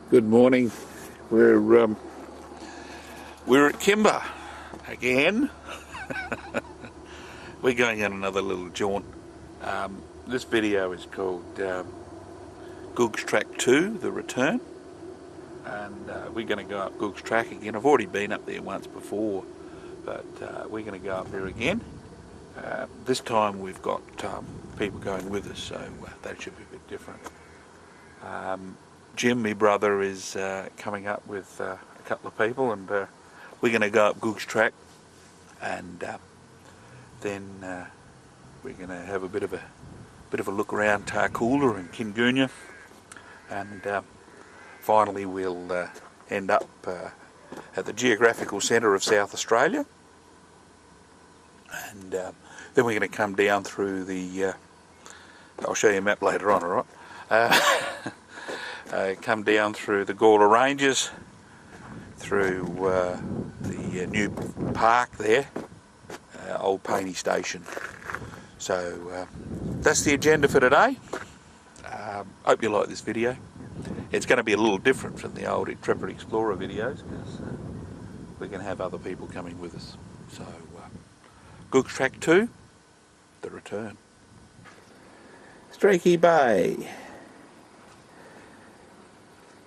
Good morning. We're at Kimber again. We're going on another little jaunt. This video is called Goog's Track 2, The Return. And we're going to go up Goog's Track again. I've already been up there once before, but we're going to go up there again. This time we've got people going with us, so that should be a bit different. Jim, my brother, is coming up with a couple of people, and we're going to go up Goog's Track, and then we're going to have a bit of a look around Tarcoola and Kingunya, and finally we'll end up at the geographical centre of South Australia, and then we're going to come down through the I'll show you a map later on, alright? Come down through the Gawler Ranges, through the new park there, Old Pallant Station. So that's the agenda for today. Hope you like this video. It's going to be a little different from the old Intrepid Explorer videos, because we're going to have other people coming with us. So Goog's Track 2, The Return. Streaky Bay.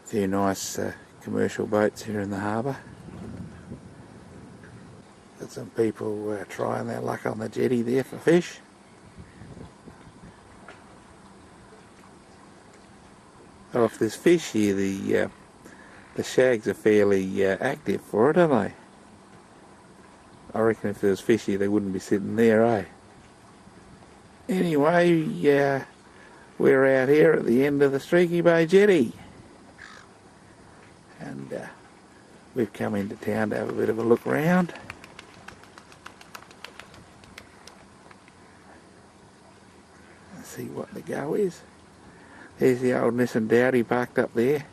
A few nice commercial boats here in the harbour. Got some people trying their luck on the jetty there for fish. Oh, if there's fish here, the shags are fairly active for it, aren't they? I reckon if there was fish here, they wouldn't be sitting there, eh? Anyway, we're out here at the end of the Streaky Bay jetty. And we've come into town to have a bit of a look round. Let's see what the go is. There's the old Nissan Dowdy parked up there.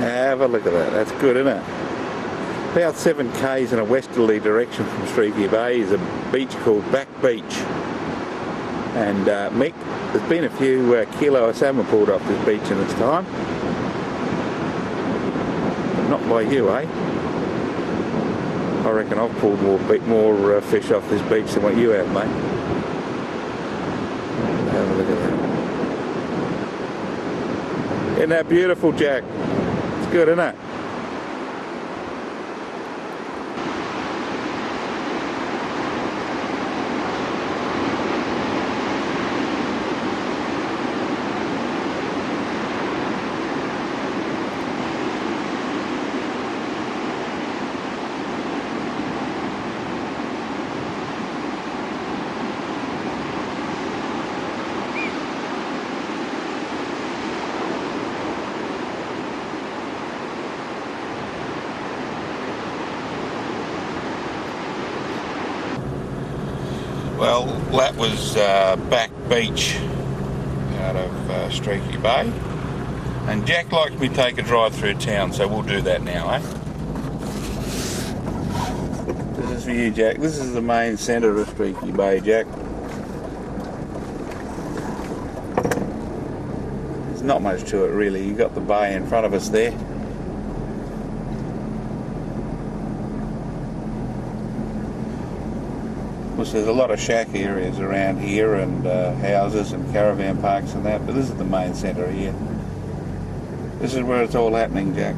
Have a look at that, that's good, isn't it? About 7 k's in a westerly direction from Streaky Bay is a beach called Back Beach. And Mick, there's been a few kilo of salmon pulled off this beach in its time. But not by you, eh? I reckon I've pulled more fish off this beach than what you have, mate. Have a look at that. Isn't that beautiful, Jack? Good, isn't it? Well, that was Back Beach out of Streaky Bay, and Jack likes me to take a drive through town, so we'll do that now, eh? This is for you, Jack. This is the main centre of Streaky Bay, Jack. There's not much to it really. You've got the bay in front of us there. There's a lot of shack areas around here, and houses and caravan parks and that, but this is the main centre here. This is where it's all happening, Jack.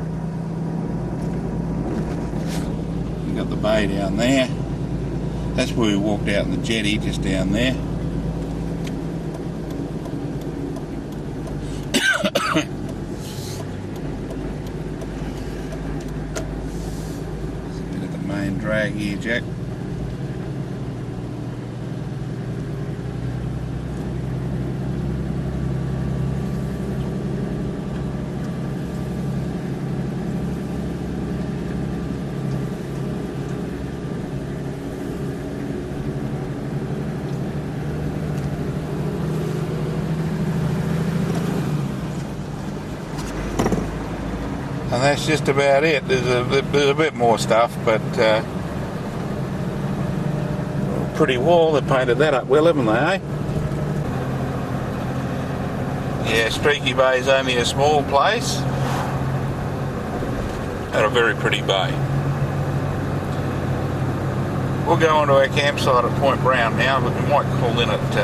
You've got the bay down there. That's where we walked out in the jetty, just down there. Look at the main drag here, Jack. And that's just about it. There's a bit more stuff, but pretty wall. They painted that up well, haven't they, eh? Yeah, Streaky Bay is only a small place and a very pretty bay. We'll go on to our campsite at Point Brown now, but we might call in at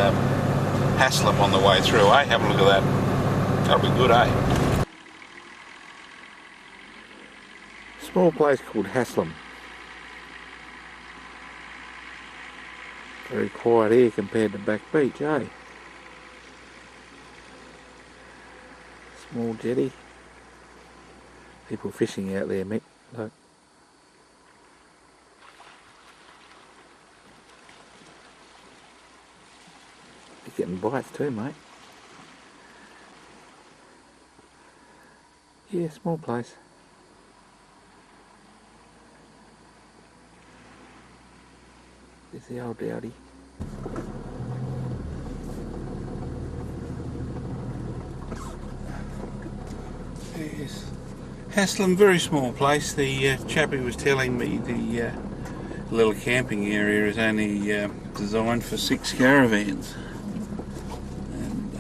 Haslam on the way through, eh? Have a look at that. That'll be good, eh? Small place called Haslam. Very quiet here compared to Back Beach, eh? Small jetty. People fishing out there, Mick. Look. You're getting bites too, mate. Yeah, small place. There's the old dowdy. Yes. Haslam, very small place. The chap who was telling me the little camping area is only designed for 6 caravans. And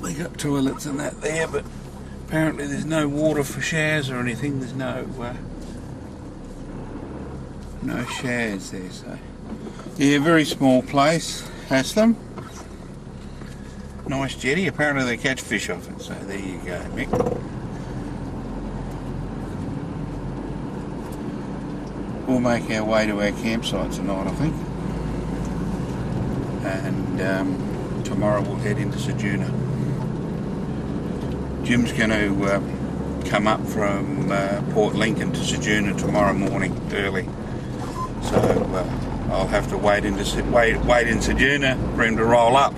they got toilets and that there, but apparently there's no water for showers or anything. There's no showers there, so yeah, very small place, Haslam. Nice jetty. Apparently they catch fish off it, so there you go, Mick. We'll make our way to our campsite tonight, I think, and tomorrow we'll head into Ceduna. Jim's going to come up from Port Lincoln to Ceduna tomorrow morning early. So I'll have to wait in Ceduna for him to roll up.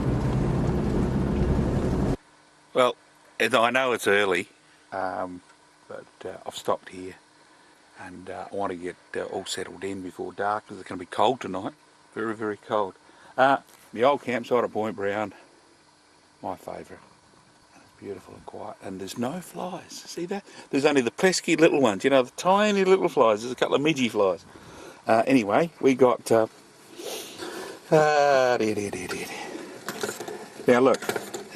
Well, I know it's early, but I've stopped here, and I want to get all settled in before dark because it's going to be cold tonight. Very, very cold. The old campsite at Point Brown, my favourite. It's beautiful and quiet, and there's no flies. See that? There's only the pesky little ones, you know, the tiny little flies. There's a couple of midgy flies. Anyway, we got now look,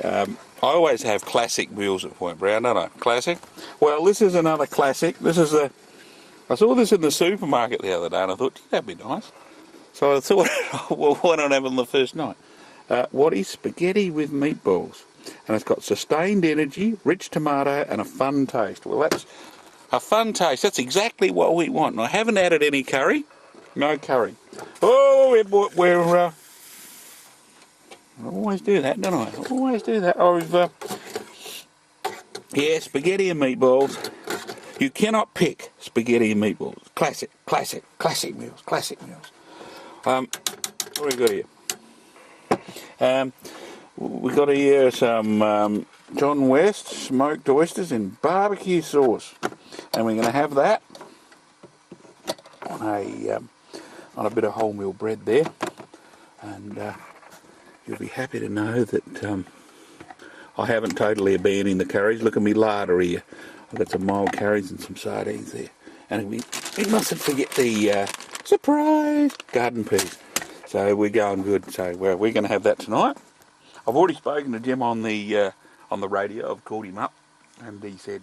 I always have classic meals at Point Brown, don't I? Classic. Well, this is another classic. This is I saw this in the supermarket the other day, and I thought, that'd be nice. So I thought, well, why not have it on the first night? What is spaghetti with meatballs? And it's got sustained energy, rich tomato, and a fun taste. Well, that's a fun taste. That's exactly what we want. And I haven't added any curry. No curry. Oh, we're I always do that, don't I? I always do that. Yeah, spaghetti and meatballs. You cannot pick spaghetti and meatballs. Classic meals. What do we got here? We got here some John West smoked oysters in barbecue sauce, and we're going to have that on a bit of wholemeal bread there, and you'll be happy to know that I haven't totally abandoned the curries. Look at me larder here. I've got some mild curries and some sardines there, and we mustn't forget the surprise garden peas. So we're going good. So we're going to have that tonight. I've already spoken to Jim on the radio. I've called him up, and he said,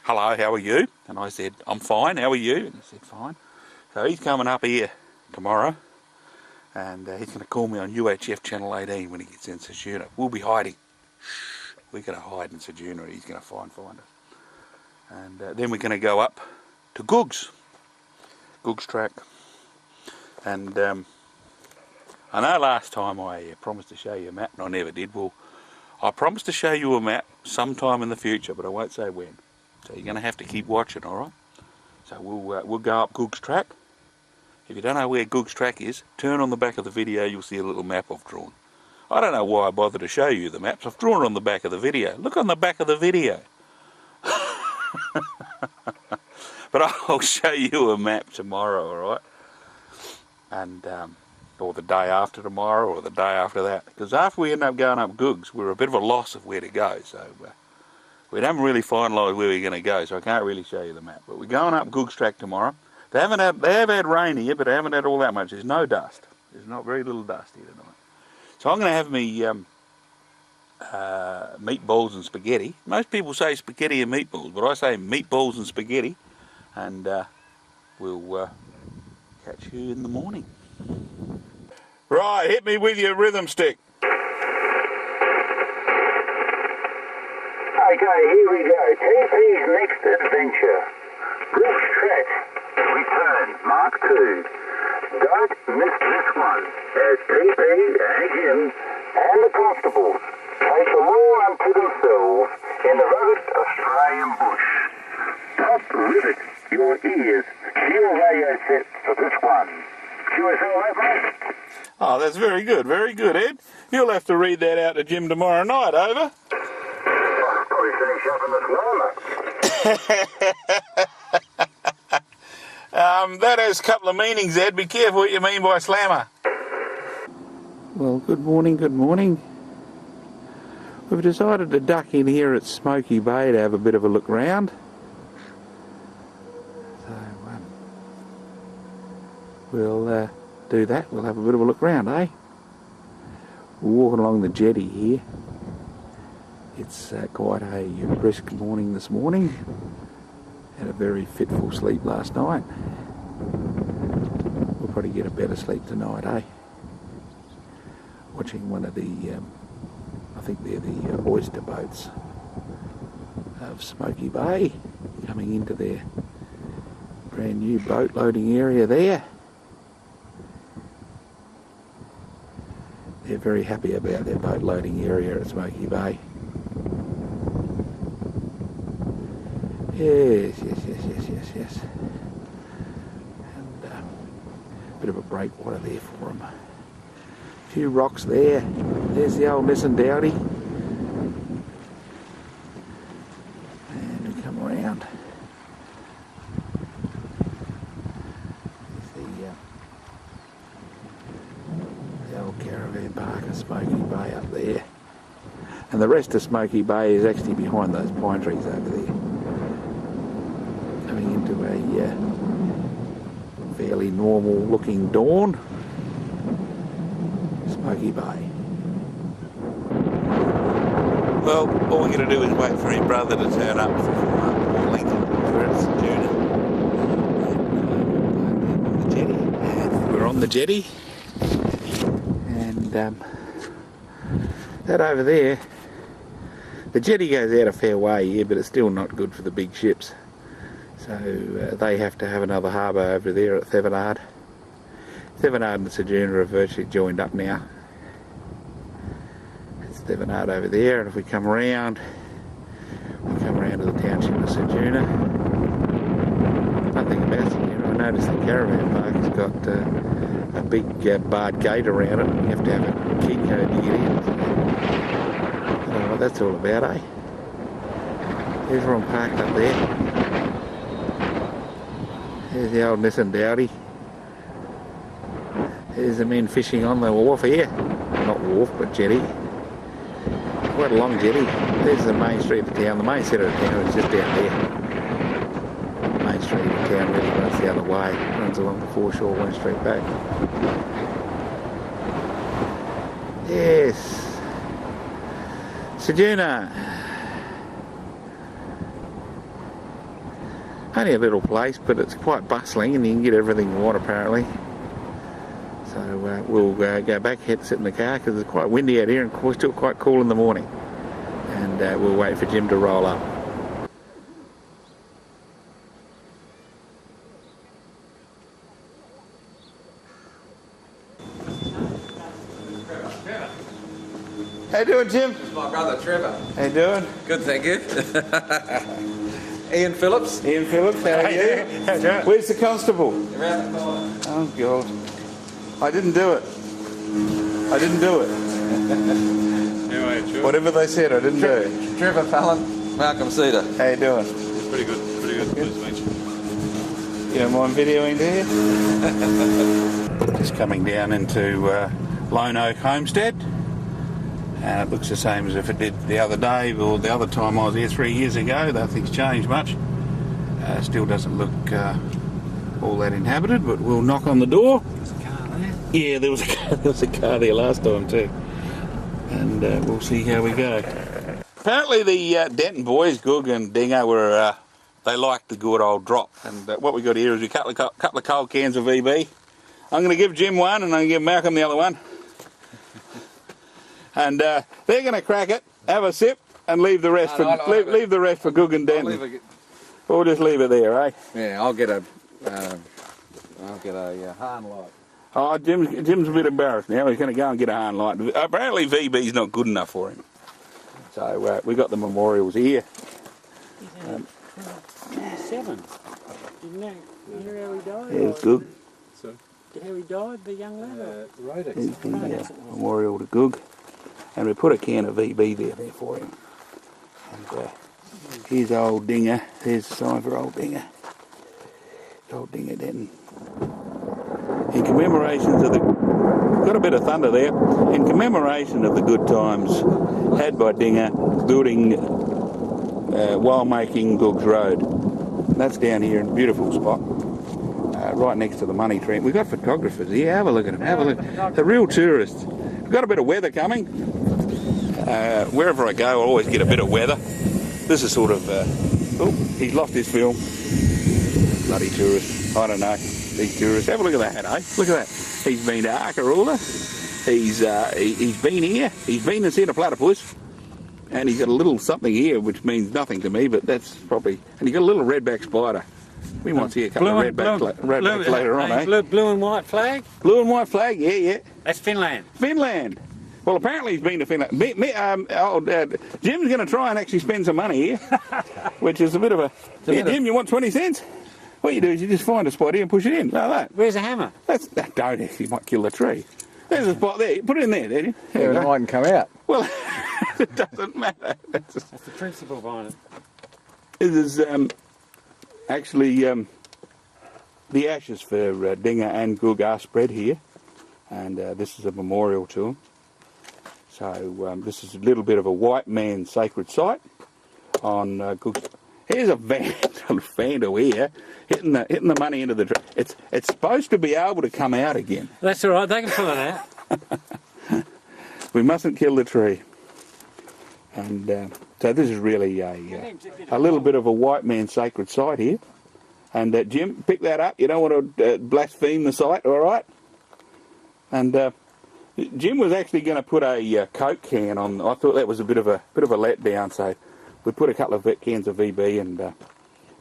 "Hello, how are you?" And I said, "I'm fine. How are you?" And he said, "Fine." So he's coming up here tomorrow, and he's going to call me on UHF Channel 18 when he gets in Ceduna. We'll be hiding. We're going to hide in Ceduna. He's going to find us, and then we're going to go up to Goog's track, and I know last time I promised to show you a map, and I never did. Well, I promised to show you a map sometime in the future, but I won't say when. So you're going to have to keep watching, all right? So we'll go up Goog's track. If you don't know where Goog's track is, turn on the back of the video. You'll see a little map I've drawn. I don't know why I bothered to show you the maps. I've drawn it on the back of the video. Look on the back of the video. But I'll show you a map tomorrow, all right? And or the day after tomorrow, or the day after that. Because after we end up going up Goog's, we're a bit of a loss of where to go. So We haven't really finalised where we're going to go, so I can't really show you the map. But we're going up Goog's track tomorrow. They have had rain here, but they haven't had all that much. There's no dust. There's not very little dust here tonight. So I'm going to have me meatballs and spaghetti. Most people say spaghetti and meatballs, but I say meatballs and spaghetti. And we'll catch you in the morning. Right, hit me with your rhythm stick. Okay, here we go. TP's next adventure. Goog's track. Return, Mark 2. Don't miss this one, as TP and Jim and the constables take the law unto themselves in the rugged Australian bush. Don't rivet your ears to your radio set for this one. QSL open. Oh, that's very good, Ed. You'll have to read that out to Jim tomorrow night, over. Probably finish up in the slammer. That has a couple of meanings, Ed. Be careful what you mean by slammer. Well, good morning. We've decided to duck in here at Smoky Bay to have a bit of a look round. So, we'll do that. We'll have a bit of a look round, eh? We're walking along the jetty here. It's quite a brisk morning this morning. Had a very fitful sleep last night. We'll probably get a better sleep tonight, eh? Watching one of the, I think they're the oyster boats of Smoky Bay, coming into their brand new boat loading area there. They're very happy about their boat loading area at Smoky Bay. Yes. And a bit of a breakwater there for them. A few rocks there. There's the old Nissan Dowdy. And we come around. There's the old caravan park of Smoky Bay up there. And the rest of Smoky Bay is actually behind those pine trees over there. Coming into a fairly normal looking dawn. Smoky Bay. Well, all we're going to do is wait for his brother to turn up from Lincoln. We're at Ceduna. And we're on the jetty. And that over there, the jetty goes out a fair way here, but it's still not good for the big ships. So they have to have another harbour over there at Thevenard. Thevenard and Ceduna are virtually joined up now. It's Thevenard over there, and if we come around to the township of Ceduna. One thing about Ceduna, I noticed the caravan park has got a big barred gate around it. You have to have a key code to get in. I don't know what that's all about, eh? Everyone parked up there. There's the old Nissan Dowdy. There's the men fishing on the wharf here. Not wharf, but jetty. Quite a long jetty. There's the main street of the town. The main centre of the town is just down there. The main street of the town really runs the other way. Runs along the foreshore, one street back. Yes. Ceduna. Only a little place, but it's quite bustling and you can get everything you want apparently. So we'll go back, sit in the car because it's quite windy out here and still quite cool in the morning. And we'll wait for Jim to roll up. How you doing, Jim? It's my brother Trevor. How you doing? Good, thank you. Ian Phillips. Ian Phillips, how are you? Where's the constable? Around the corner. Oh, God. I didn't do it. Anyway, Whatever they said, I didn't do it. Trevor Pallant, Malcolm Cedar. How you doing? Pretty good. Pleased to meet you. You don't mind videoing there? Just coming down into Lone Oak Homestead. It looks the same as if it did the other day or the other time I was here 3 years ago. Nothing's changed much. Still doesn't look all that inhabited, but we'll knock on the door. There's a car there. Yeah, there was a car there last time too. And we'll see how we go. Apparently the Denton boys, Goog and Dingo, were they liked the good old drop. And what we got here is a couple of cold cans of VB. I'm going to give Jim one and I'm going to give Malcolm the other one. And they're going to crack it, have a sip, and leave the rest leave the rest for Goog and Denton. We'll just leave it there, eh? Yeah, I'll get a Hahn light. Oh, Jim's a bit embarrassed now. He's going to go and get a Hahn light. Apparently VB's not good enough for him. So we got the memorials here. He's only 27. Didn't you hear how he died? There's Goog. So, How he died, the young lad? road There's accident. the memorial to Goog. And we put a can of VB there for him. And here's old Dinger. There's the sign for old Dinger. Old Dinger Denton. In commemorations of the... Got a bit of thunder there. In commemoration of the good times had by Dinger building while making Goog's Road. That's down here in a beautiful spot. Right next to the money tree. We've got photographers here. Have a look at them. Have a look. The real tourists. We've got a bit of weather coming. Wherever I go, I always get a bit of weather. This is sort of... oh, he's lost his film. Bloody tourists. I don't know. These tourists. Have a look at that, eh? Look at that. He's been to Arkaroola. He's been here. He's been and seen a platypus. And he's got a little something here, which means nothing to me, but that's probably... And he's got a little redback spider. We might see a couple of redbacks later on, eh? Blue and white flag? Blue and white flag, yeah. That's Finland. Finland. Well, apparently he's been to Finland. Jim's going to try and actually spend some money here, which is a bit of a... Yeah, Jim, you want 20 cents? What you do is you just find a spot here and push it in, like that. Where's the hammer? Don't actually, might kill the tree. There's a spot there. Put it in there, Daddy. Yeah, it mightn't come out. Well, it doesn't matter. That's the principle behind it. This is actually the ashes for Dinger and Goog are spread here, and this is a memorial to them. So this is a little bit of a white man's sacred site on Goog. Here's a vandal here hitting the money into the tree. It's supposed to be able to come out again. That's all right. They can pull it out. We mustn't kill the tree. And so this is really a little bit of a white man's sacred site here. And Jim, pick that up. You don't want to blaspheme the site, all right? And Jim was actually going to put a Coke can on. I thought that was a bit of a letdown. So we put a couple of cans of VB, and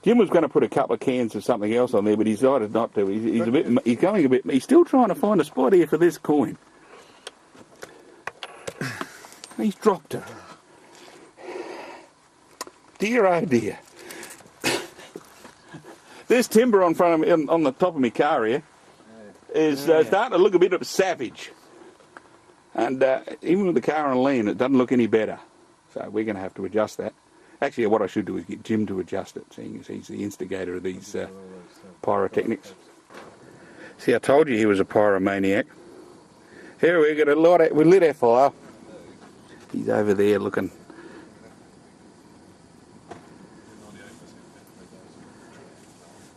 Jim was going to put a couple of cans of something else on there, but he decided not to. He's going a bit. He's still trying to find a spot here for this coin. He's dropped it. Dear, oh dear. This timber on front of me, on the top of my car here, is starting to look a bit savage. And even with the car on lean, it doesn't look any better. So we're going to have to adjust that. Actually, what I should do is get Jim to adjust it, seeing as he's the instigator of these pyrotechnics. See, I told you he was a pyromaniac. Here we got a lot. We lit our fire. He's over there looking.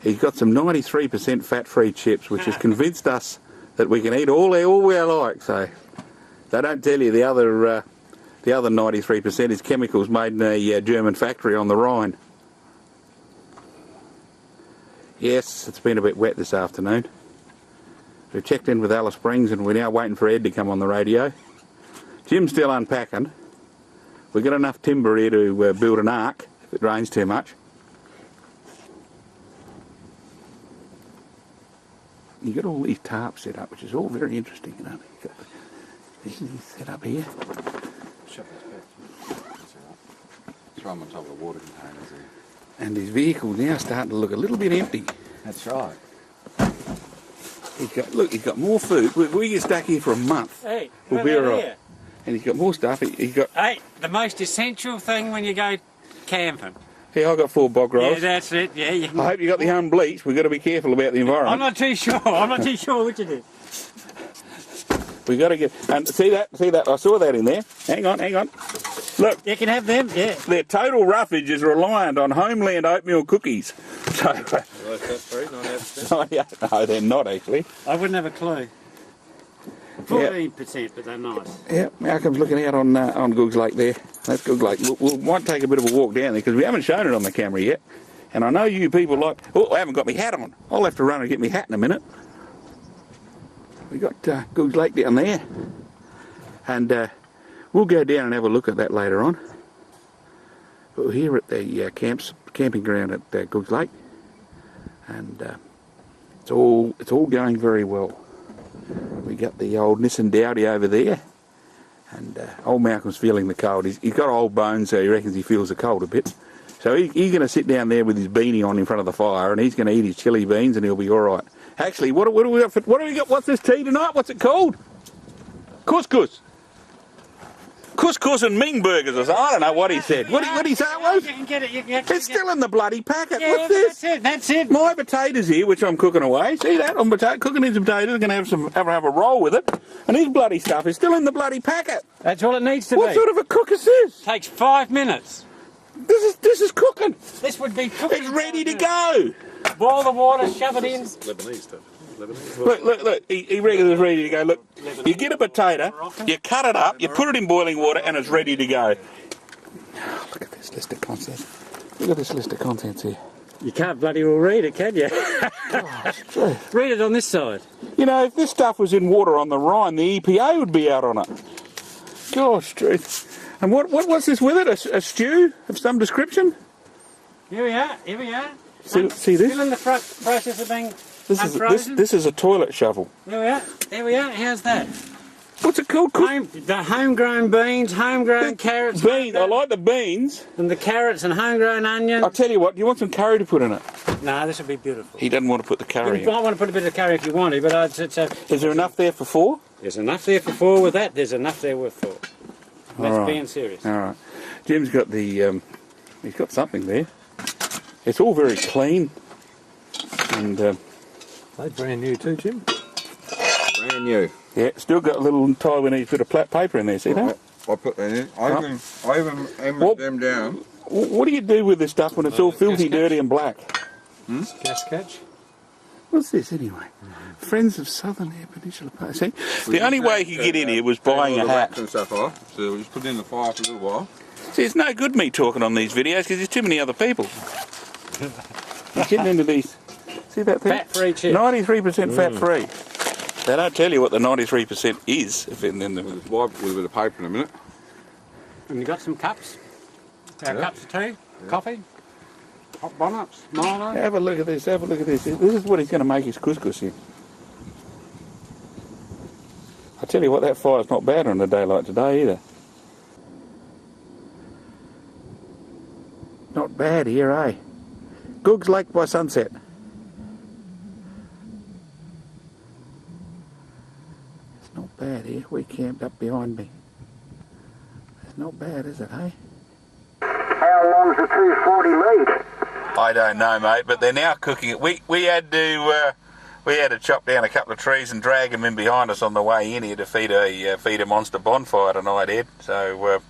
He's got some 93% fat-free chips, which has convinced us that we can eat all we like. So they don't tell you the other 93% is chemicals made in a German factory on the Rhine. Yes, it's been a bit wet this afternoon. We've checked in with Alice Springs and we're now waiting for Ed to come on the radio. Jim's still unpacking. We've got enough timber here to build an ark if it rains too much. You've got all these tarps set up, which is all very interesting, you know. You've got these set up here. Throw them on top of the water containers there. And his vehicle now starting to look a little bit empty. That's right. He's got more food. We get stuck here for a month. Hey, we'll be all right. And he's got more stuff. He's got. Hey, the most essential thing when you go camping. Yeah, I got 4 bog rolls. Yeah, that's it. Yeah. I hope you got the unbleached. We've got to be careful about the environment. I'm not too sure. I'm not too sure which it is. We got to get, and see that, I saw that in there. Hang on. Look, You can have them, yeah. their total roughage is reliant on Homeland oatmeal cookies. So, Well, that's free, 98%. no, they're not actually. I wouldn't have a clue. 14%, but they're nice. Yeah, Malcolm's looking out on Goog's Lake there. That's Goog Lake. We might take a bit of a walk down there because we haven't shown it on the camera yet. And I know you people like... Oh, I haven't got my hat on. I'll have to run and get my hat in a minute. We got Goog's Lake down there. And we'll go down and have a look at that later on. But we're here at the camping ground at Goog's Lake. And it's all going very well. We got the old Nissan Dowdy over there, and old Malcolm's feeling the cold. He's got old bones, so he reckons he feels the cold a bit. So he's going to sit down there with his beanie on in front of the fire, and he's going to eat his chili beans, and he'll be all right. Actually, what do we got? What do we got? What's this tea tonight? What's it called? Couscous. Couscous and Ming burgers or something. I don't know what he said. What did he say it was? You can get it. You can It's still in the bloody packet. Yeah, What's this? That's it. My potatoes here, which I'm cooking away. See that? I'm cooking these potatoes. Going to have a roll with it, and his bloody stuff is still in the bloody packet. That's all it needs to What be. sort of a cook is this? Takes 5 minutes. This is cooking. This would be cooking. It's ready to go. Boil the water, shove it in. Lebanese stuff. Lebanese. Look. He reckons it's ready to go. Look, you get a potato, you cut it up, you put it in boiling water, and it's ready to go. Oh, look at this list of contents. Look at this list of contents here. You can't bloody well read it, can you? Gee. Read it on this side. You know, if this stuff was in water on the Rhine, the EPA would be out on it. Gosh, truth. And what's this with it? A stew of some description? Here we are. See this? Still in the process of being unfrozen. This is a toilet shovel. There we are. How's that? What's it called? The homegrown beans, homegrown carrots. Beans. I like the beans. And the carrots and homegrown onions. I'll tell you what. Do you want some curry to put in it? No, this would be beautiful. He doesn't want to put the curry You in. might want to put a bit of curry if you want to, but I'd say... Is there enough there for 4? There's enough there for 4 with that. There's enough there with 4. That's All right. being serious. All right. Jim's got the... he's got something there. It's all very clean. And... They're brand new too, Jim. Brand new. yeah, still got a little Taiwanese bit of flat paper in there. See that? I put that in. I even hammered them down. What do you do with this stuff when it's all filthy, dirty and black? Gas catch. What's this anyway? Friends of Southern Air Peninsula Park. See, the only way he could get in here was buying a hat. And stuff off. So we just put it in the fire for a little while. See, it's no good me talking on these videos because there's too many other people. You're getting into these. See that thing? Fat-free chips. 93% fat-free. They don't tell you what the 93% is. If in the We'll just wipe it with a bit of paper in a minute. And you got some cups? Our cups of tea, coffee, hot bonnets, Milo. have a look at this. Have a look at this. This is what he's going to make his couscous in. I tell you what, that fire's not bad on a day like today either. Not bad here, eh? Goog's Lake by sunset. It's not bad here. We camped up behind me. It's not bad, is it, eh? How long's the 240 lead? I don't know, mate, but they're now cooking it. We had to chop down a couple of trees and drag them in behind us on the way in here to feed a monster bonfire tonight, Ed. So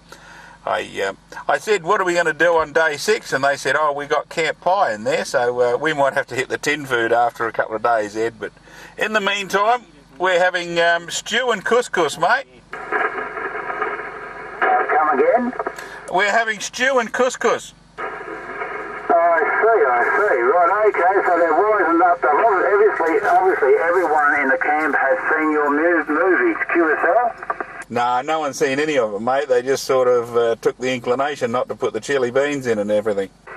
I said, what are we going to do on day 6? And they said, oh, we got camp pie in there, so we might have to hit the tin food after a couple of days, Ed. But in the meantime, we're having stew and couscous, mate. Come again? We're having stew and couscous. I see. Right, okay, so there wasn't up. Obviously, everyone in the camp has seen your movies, QSL? Nah, no one's seen any of them, mate. They just sort of took the inclination not to put the chili beans in and everything. The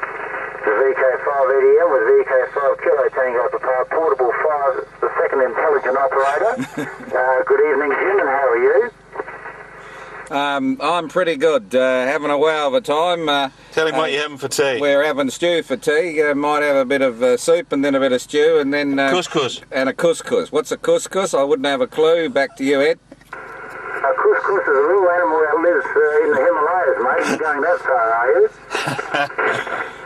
VK5 EDM with VK5 Kilo Tango Papa, portable 5, the second intelligent operator. Good evening, Jim, and how are you? I'm pretty good, having a wow of a time. Tell him what you're having for tea. We're having stew for tea, might have a bit of soup and then a bit of stew and then... Couscous. And a couscous. What's a couscous? I wouldn't have a clue. Back to you, Ed. A couscous is a little animal that lives in the Himalayas, mate. You're going that far, are you?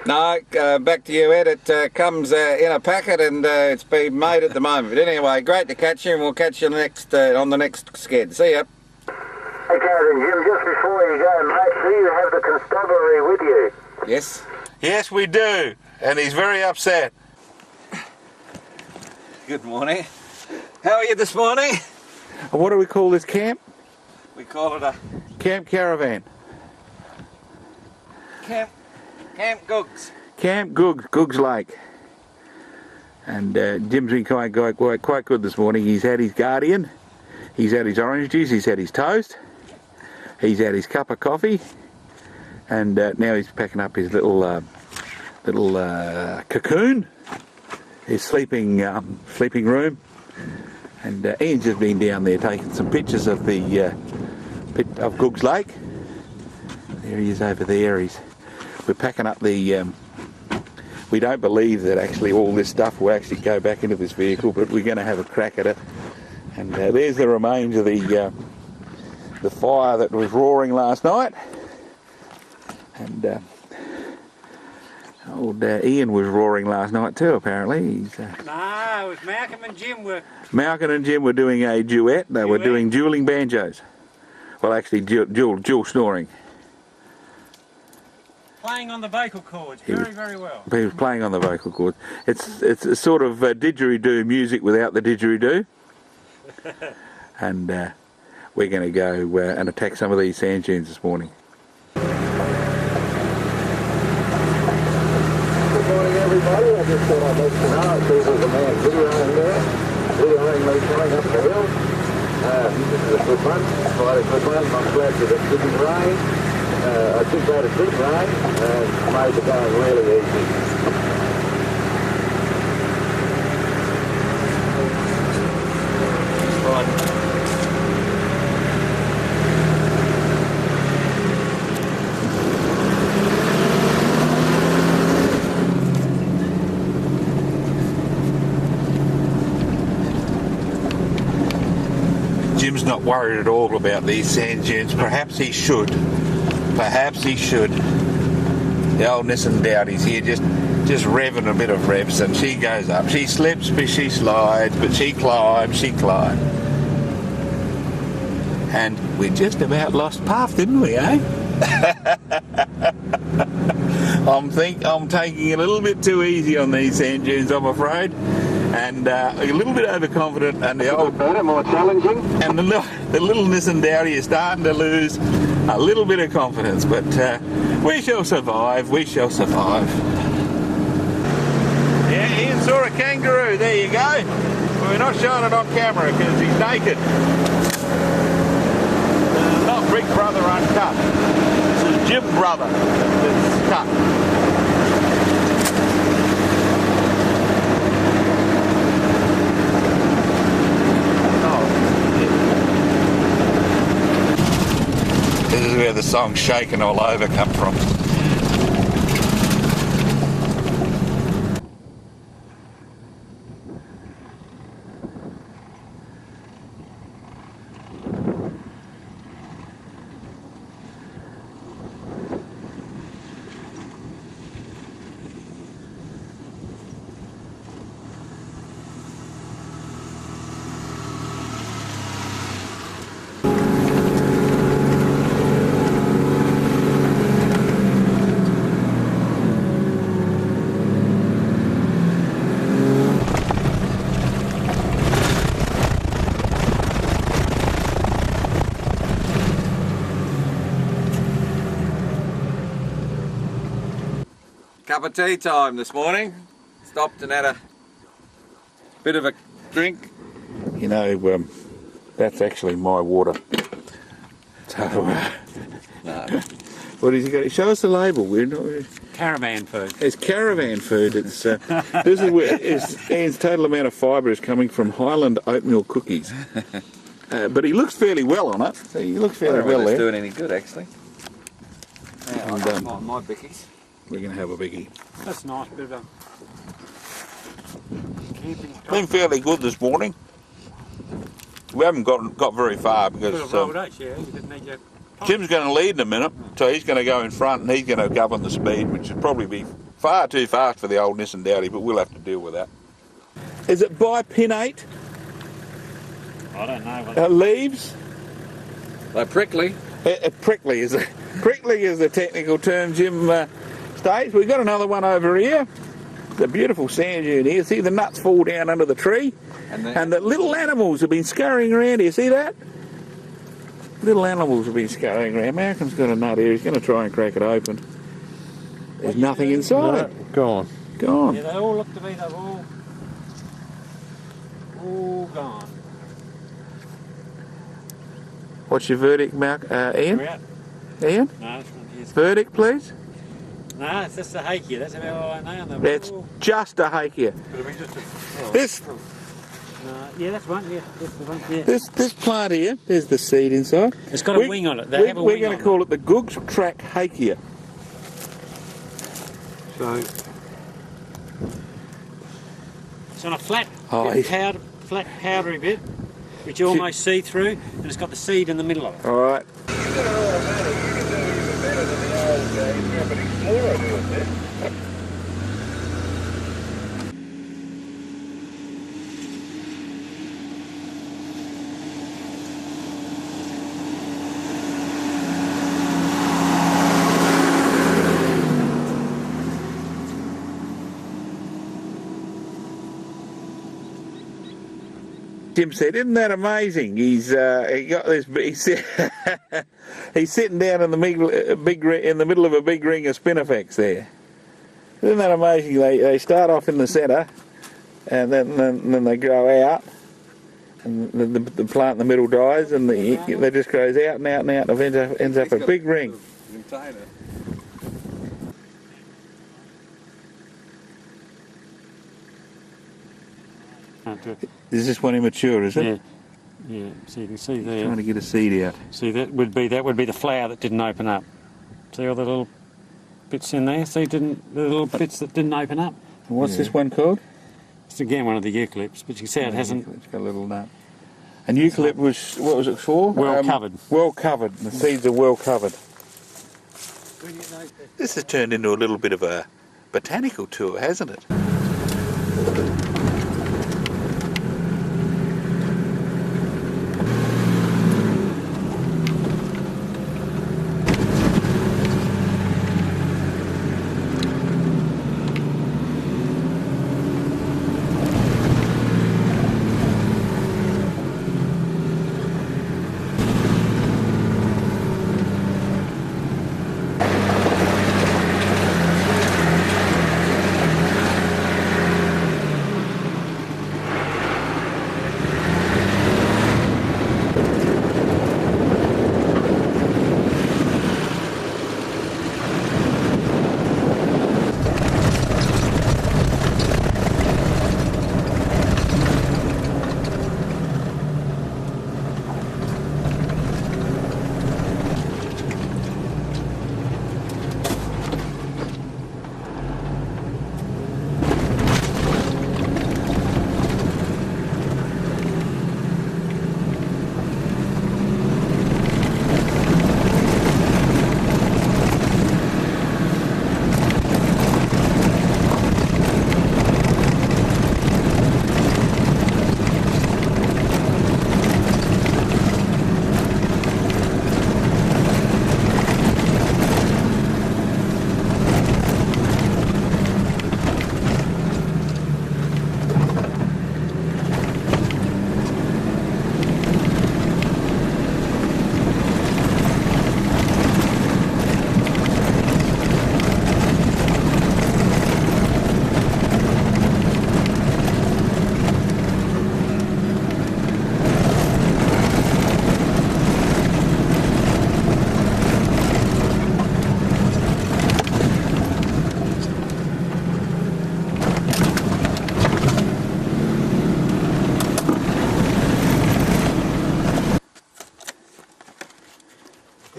No, back to you, Ed. It comes in a packet and it's being made at the moment. But anyway, great to catch you, and we'll catch you next on the next sked. See ya. Okay then, Jim, just before you go, mate, do you have the constabulary with you? Yes. Yes, we do, and he's very upset. Good morning. How are you this morning? What do we call this camp? We call it a Camp Caravan. Camp Googs. Camp Goog, Goog's Lake. And Jim's been quite good this morning. He's had his Guardian, he's had his orange juice, he's had his toast, he's had his cup of coffee, and now he's packing up his little cocoon, his sleeping room. And Ian's just been down there taking some pictures of the of Goog's Lake. There he is over there. We're packing up the. We don't believe that actually all this stuff will actually go back into this vehicle, but we're going to have a crack at it. And there's the remains of the fire that was roaring last night. And old Ian was roaring last night too, apparently. No, it was Malcolm and Jim were... Malcolm and Jim were doing a duet. They were doing dueling banjos. Well, actually, dual snoring. Playing on the vocal cords very well. He was playing on the vocal cords. It's a sort of didgeridoo music without the didgeridoo. And we're going to go and attack some of these sand dunes this morning. Good morning, everybody. I just thought I'd let you know. I see there's a man videoing there, videoing me coming up the hill. This is a good one, quite a good one. I'm glad that it didn't rain. I think that it did rain and made the going really easy. Jim's not worried at all about these sand dunes. Perhaps he should. Perhaps he should. The old Nissan Dowdy's here just revving a bit of revs, and she goes up. She slips, but she slides, but she climbs, And we just about lost path, didn't we, eh? I'm taking it a little bit too easy on these sand dunes, I'm afraid. And a little bit overconfident, and the old better, more challenging. And the little Nissan Dowdy is starting to lose a little bit of confidence, but we shall survive. We shall survive. Yeah, Ian saw a kangaroo. There you go. We're not showing it on camera because he's naked. This is not Big Brother Uncut. This is Jim Brother that's cut. This is where the song Shakin' All Over come from. Cup of tea time this morning. Stopped and had a bit of a drink. You know, that's actually my water. So, No. what has he got? Show us the label. We're not. Caravan food. It's caravan food. It's this is where Ian's total amount of fibre is coming from Highland oatmeal cookies. But he looks fairly well on it. So he looks fairly well there. It's doing any good actually. Yeah, And, I got my bickies. We're going to have a biggie. That's nice, bit of a camping. Been fairly good this morning. We haven't got very far Bit of because rolled oats, yeah. You didn't need your... Jim's going to lead in a minute, so he's going to go in front and he's going to govern the speed, which would probably be far too fast for the old Nissan Dowdy, but we'll have to deal with that. Is it bipinnate I don't know. What leaves? They're prickly. Prickly is the technical term Jim states. We've got another one over here. It's a beautiful sand dune here. See the nuts fall down under the tree, and the little animals have been scurrying around here. See that? Little animals have been scurrying around. Malcolm's got a nut here. He's going to try and crack it open. There's nothing inside. No, gone. Gone. Yeah, they all look to be, they've all gone. What's your verdict, Ian? We're out. Ian? No, this one here's... Verdict, please? No, it's just a hakea. That's about all I know. That's just a hakea. This yeah, that's one. Yeah, that's the one. Yeah. this plant here, there's the seed inside. It's got a wing on it. They have a we're wing going on to call it the Goog track hakea. So it's on a flat, flat powdery bit, which you almost see through, and it's got the seed in the middle of it. All right. Jim said, "Isn't that amazing? He got this. He's sitting down in the middle of a big ring of spinifex there. Isn't that amazing? They start off in the centre, and then they grow out, and the plant in the middle dies, and they just grows out and out and out, and ends up a big ring." Is this one immature, is it? Yeah. Yeah, so you can see there. Trying to get a seed out. See, that would be the flower that didn't open up. See all the little bits in there? See, the little bits that didn't open up. And what's this one called? It's again one of the eucalypts, but you can see it hasn't. It's got a little nut. And eucalypt was, what was it for? Well covered. Well covered. The seeds are well covered. This has turned into a little bit of a botanical tour, hasn't it?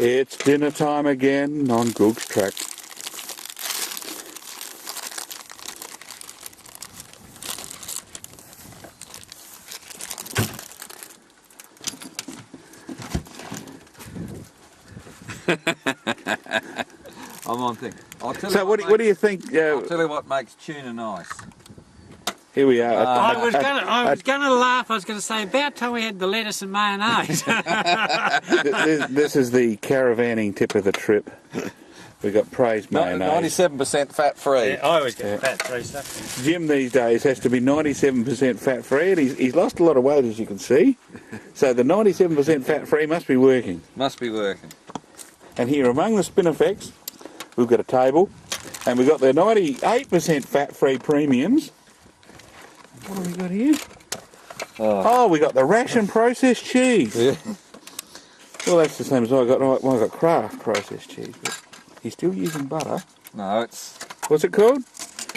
It's dinner time again on Goog's track. I'm on think. I'll tell So you what do you think? I'll tell you what makes tuna nice. Here we are. I was going to laugh. I was going to say about time we had the lettuce and mayonnaise. This is the caravanning tip of the trip. We got praised mayonnaise. 97% fat free. I always get fat-free stuff. Jim these days has to be 97% fat free, and he's lost a lot of weight, as you can see. So the 97% fat free must be working. Must be working. And here among the spinifex, we've got a table, and we've got the 98% fat free premiums. What have we got here? Oh, we got the ration processed cheese. Yeah. Well, that's the same as I got. I got Kraft processed cheese, but he's still using butter. No, it's What's it called?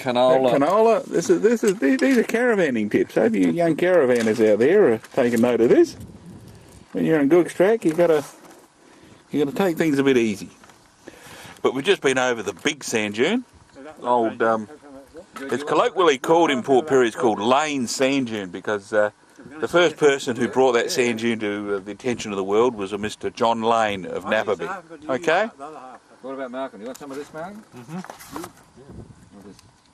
canola. Canola. These are caravanning tips. Hope you young caravanners out there are taking note of this. When you're on Goog's track, you got to take things a bit easy. But we've just been over the big sand dune. It's colloquially called in Port Pirie, it's called Lane Sand Dune, because the first person who brought that sand dune to the attention of the world was a Mr. John Lane of Napperby. Okay? What about Malcolm? You want some of this, Malcolm?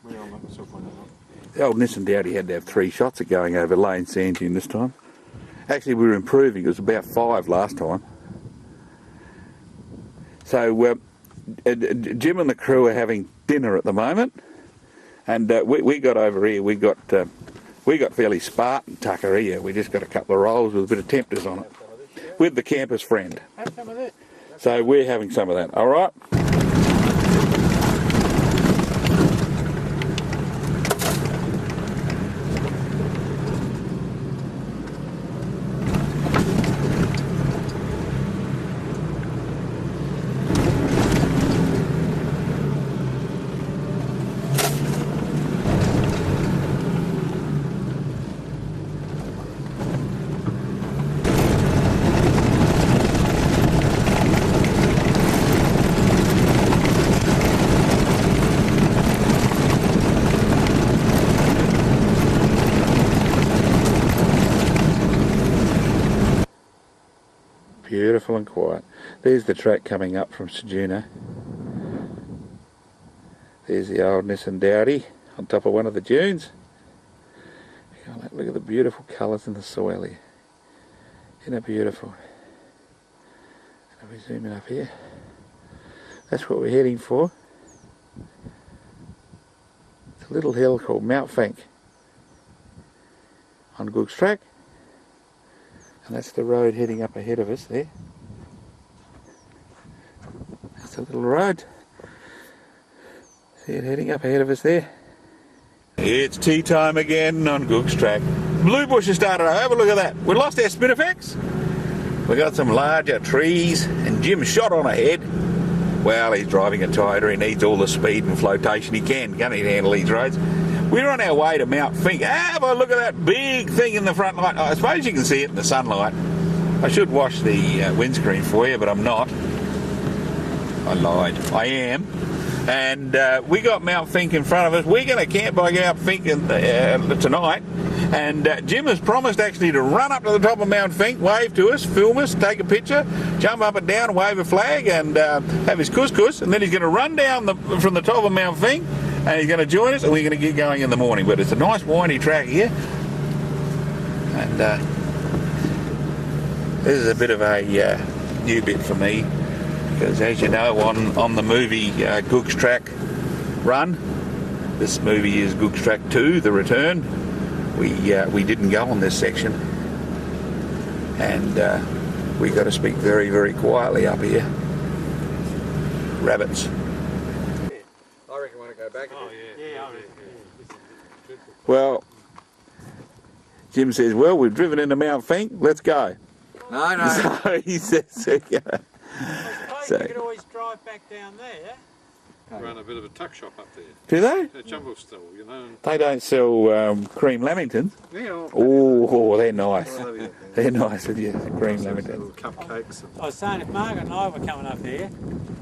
The old Nissan Dowdy had to have 3 shots at going over Lane Sand Dune this time. Actually, we were improving. It was about 5 last time. So Jim and the crew are having dinner at the moment, and we got over here. We got fairly Spartan tucker here. We just got a couple of rolls with a bit of tempters on it, with the camper's friend. Have some of that. So we're having some of that. All right. Beautiful and quiet. There's the track coming up from Ceduna. There's the old Nissan Dowdy on top of one of the dunes. Look at the beautiful colours in the soil here. Isn't it beautiful? And we zoom in up here. That's what we're heading for. It's a little hill called Mount Eba on Goog's track. And that's the road heading up ahead of us there. That's a little road. See it heading up ahead of us there. It's tea time again on Goog's track. Blue bush has started over, look at that. We lost our spinifex. We got some larger trees, and Jim's shot on ahead. Well, he's driving a Toyota, he needs all the speed and flotation he can. Can't he handle these roads? We're on our way to Mount Eba. Have a look at that big thing in the front light. I suppose you can see it in the sunlight. I should wash the windscreen for you, but I'm not. I lied. I am. And we got Mount Eba in front of us. We're going to camp by Mount Eba tonight. And Jim has promised actually to run up to the top of Mount Eba, wave to us, film us, take a picture, jump up and down, wave a flag, and have his couscous. And then he's going to run down from the top of Mount Eba, and he's going to join us, and we're going to get going in the morning. But it's a nice windy track here. And this is a bit of a new bit for me, because as you know, on the movie Goog's Track Run, this movie is Goog's Track 2, The Return. We didn't go on this section, and we got to speak very, very quietly up here. Rabbits. I reckon I want to go back a bit. Yeah, I reckon. Well, Jim says, well, we've driven into Mount Eba, let's go. No. So he says, I suppose you could always drive back down there. Run a bit of a tuck shop up there. do they? A jumble still, you know. They don't sell cream lamingtons. Yeah. Oh, they're nice. They're nice with you, cream lamingtons. Little cupcakes. I was saying if Margaret and I were coming up here,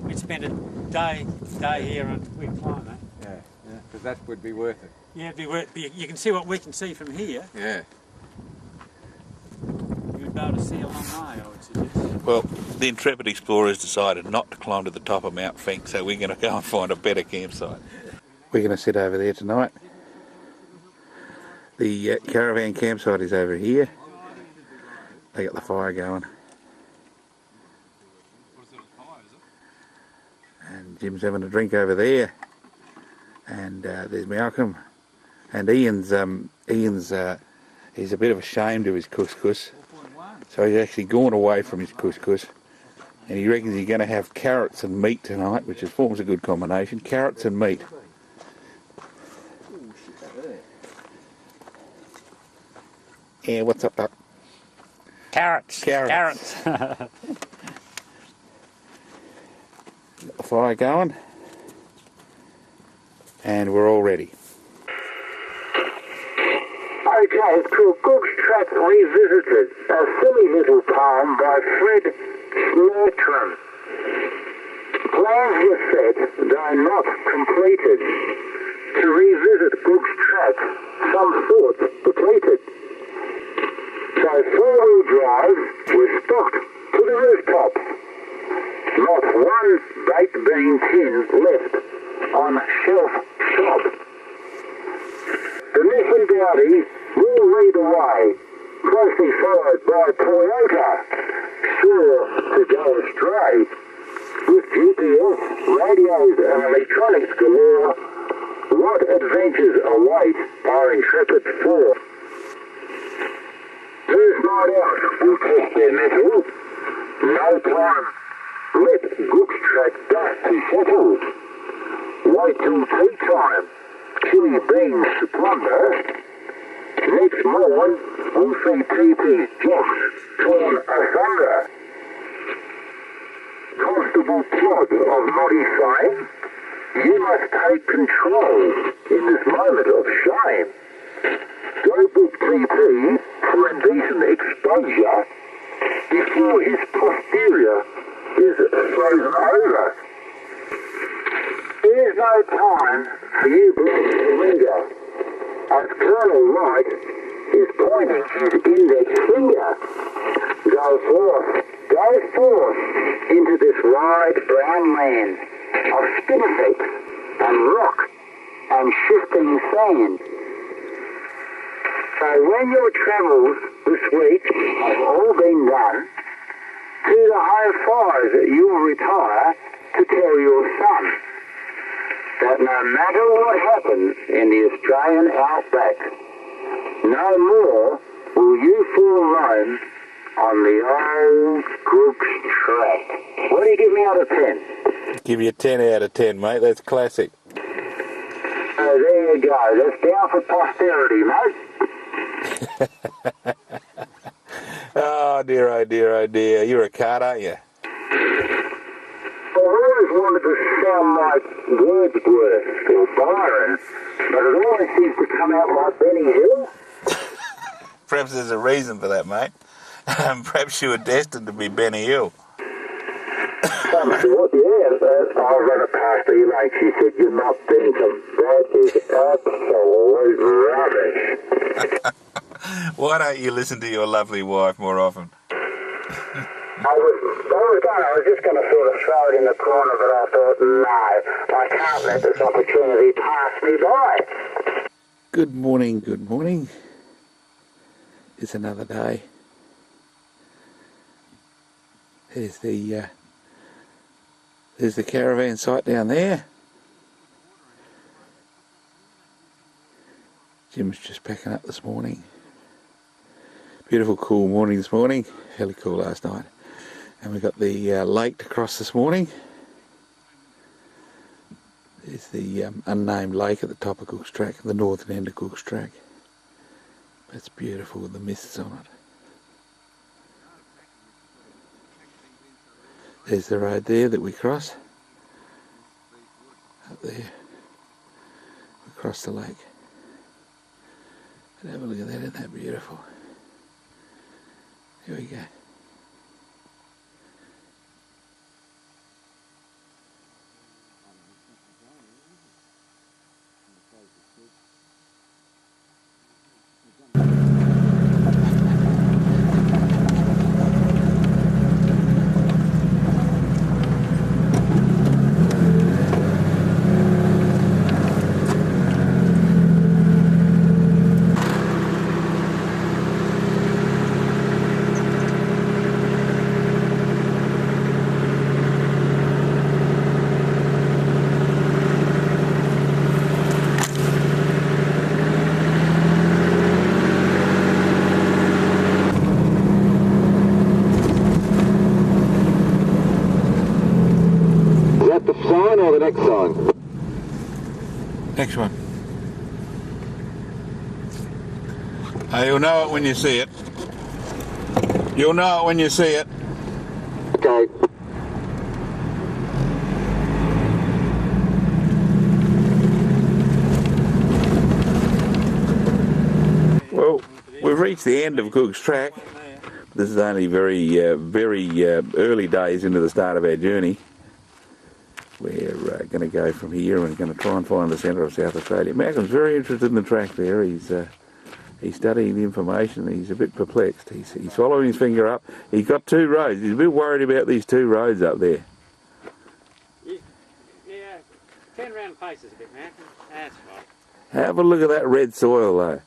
we'd spend a day here and we'd climb it. Yeah, because that would be worth it. Yeah, it'd be worth. You can see what we can see from here. Yeah. You'd be able to see a long way, I would suggest. Well, the intrepid explorers decided not to climb to the top of Mount Finke, so we're going to go and find a better campsite. We're going to sit over there tonight. The caravan campsite is over here. They got the fire going. And Jim's having a drink over there. And there's Malcolm. And Ian's he's a bit of ashamed of his couscous. So he's actually gone away from his couscous. And he reckons he's going to have carrots and meat tonight, which forms a good combination. Carrots and meat. Yeah, what's up, Doc? Carrots. Carrots. Got the fire going. And we're all ready. Okay, to Goog's Track Revisited, a silly little poem by Fred Schluter. Plans were set, though not completed, to revisit Goog's Track, some thoughts depleted. So four-wheel drive was stocked to the rooftops. Not one baked bean tin left on shelf shop. The Nissan Dowdy will lead the way, closely followed by Toyota, sure to go astray. With GPS, radios and electronics galore, what adventures await our intrepid four? First night out, we'll test their mettle. No time. Let Goog's Track dust to settle. Wait till tea time. Chili beans to plunder. Next morn, we'll see TP's jocks torn asunder. Constable Todd of Noddy fame, you must take control in this moment of shame. Go book TP for indecent exposure before his posterior is frozen over. There's no time for you blokes to linger, as Colonel Wright is pointing his index finger. Go forth into this wide brown land of spinifex and rock and shifting sand. So when your travels this week have all been done, to the high fires that you'll retire to tell your son that no matter what happens in the Australian outback, no more will you fall alone on the old Goog's Track. What do you give me out of 10? Give you a 10 out of 10, mate. That's classic. So there you go. That's down for posterity, mate. Oh dear, oh dear, oh dear. You're a card, aren't you? I've always wanted to sound like Wordsworth or Byron, but it always seems to come out like Benny Hill. Perhaps there's a reason for that, mate. Perhaps you were destined to be Benny Hill. Some sort, yeah. I ran it past Elaine. She said, "You're not Bentham. That is absolute rubbish." Why don't you listen to your lovely wife more often? I was just going to sort of throw it in the corner, but I thought, no, I can't let this opportunity pass me by. Good morning, good morning. It's another day. There's the caravan site down there. Jim's just packing up this morning. Beautiful cool morning this morning. Fairly cool last night. And we got the lake to cross this morning. There's the unnamed lake at the top of Goog's Track, the northern end of Goog's Track. That's beautiful with the mists on it. There's the road there that we cross. Up there. We cross the lake. But have a look at that, isn't that beautiful? Here we go. next one. Oh, you'll know it when you see it. You'll know it when you see it. Okay. Well, we've reached the end of Goog's track. This is only very early days into the start of our journey. We're going to go from here and going to try and find the centre of South Australia. Malcolm's very interested in the track there. He's studying the information. He's a bit perplexed. He's following his finger up. He's got 2 roads. He's a bit worried about these 2 roads up there. Yeah, turn around and face us a bit, Malcolm. That's right. Have a look at that red soil though.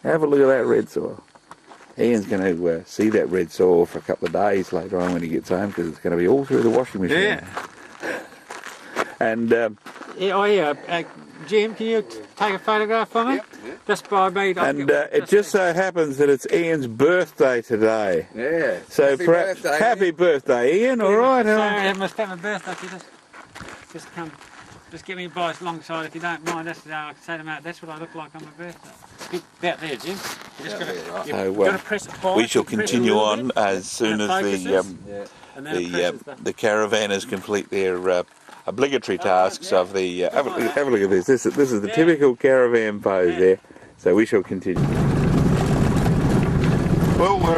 Have a look at that red soil. Ian's going to see that red soil for a couple of days later on when he gets home, because it's going to be all through the washing machine. Yeah. And Jim, can you take a photograph for me? Yep. Just by me. it just so happens that it's Ian's birthday today. Yeah. So Happy perhaps birthday, happy birthday, Ian. All right. Sorry, I must have my birthday. If you just come, just get me by alongside if you don't mind. That's I can say to Matt. That's what I look like on my birthday. About there, Jim. You just gotta press it forward. We shall continue on as soon as the caravanners complete their obligatory tasks of the. Have a look at this. This is the typical caravan pose there. So we shall continue. Well, we're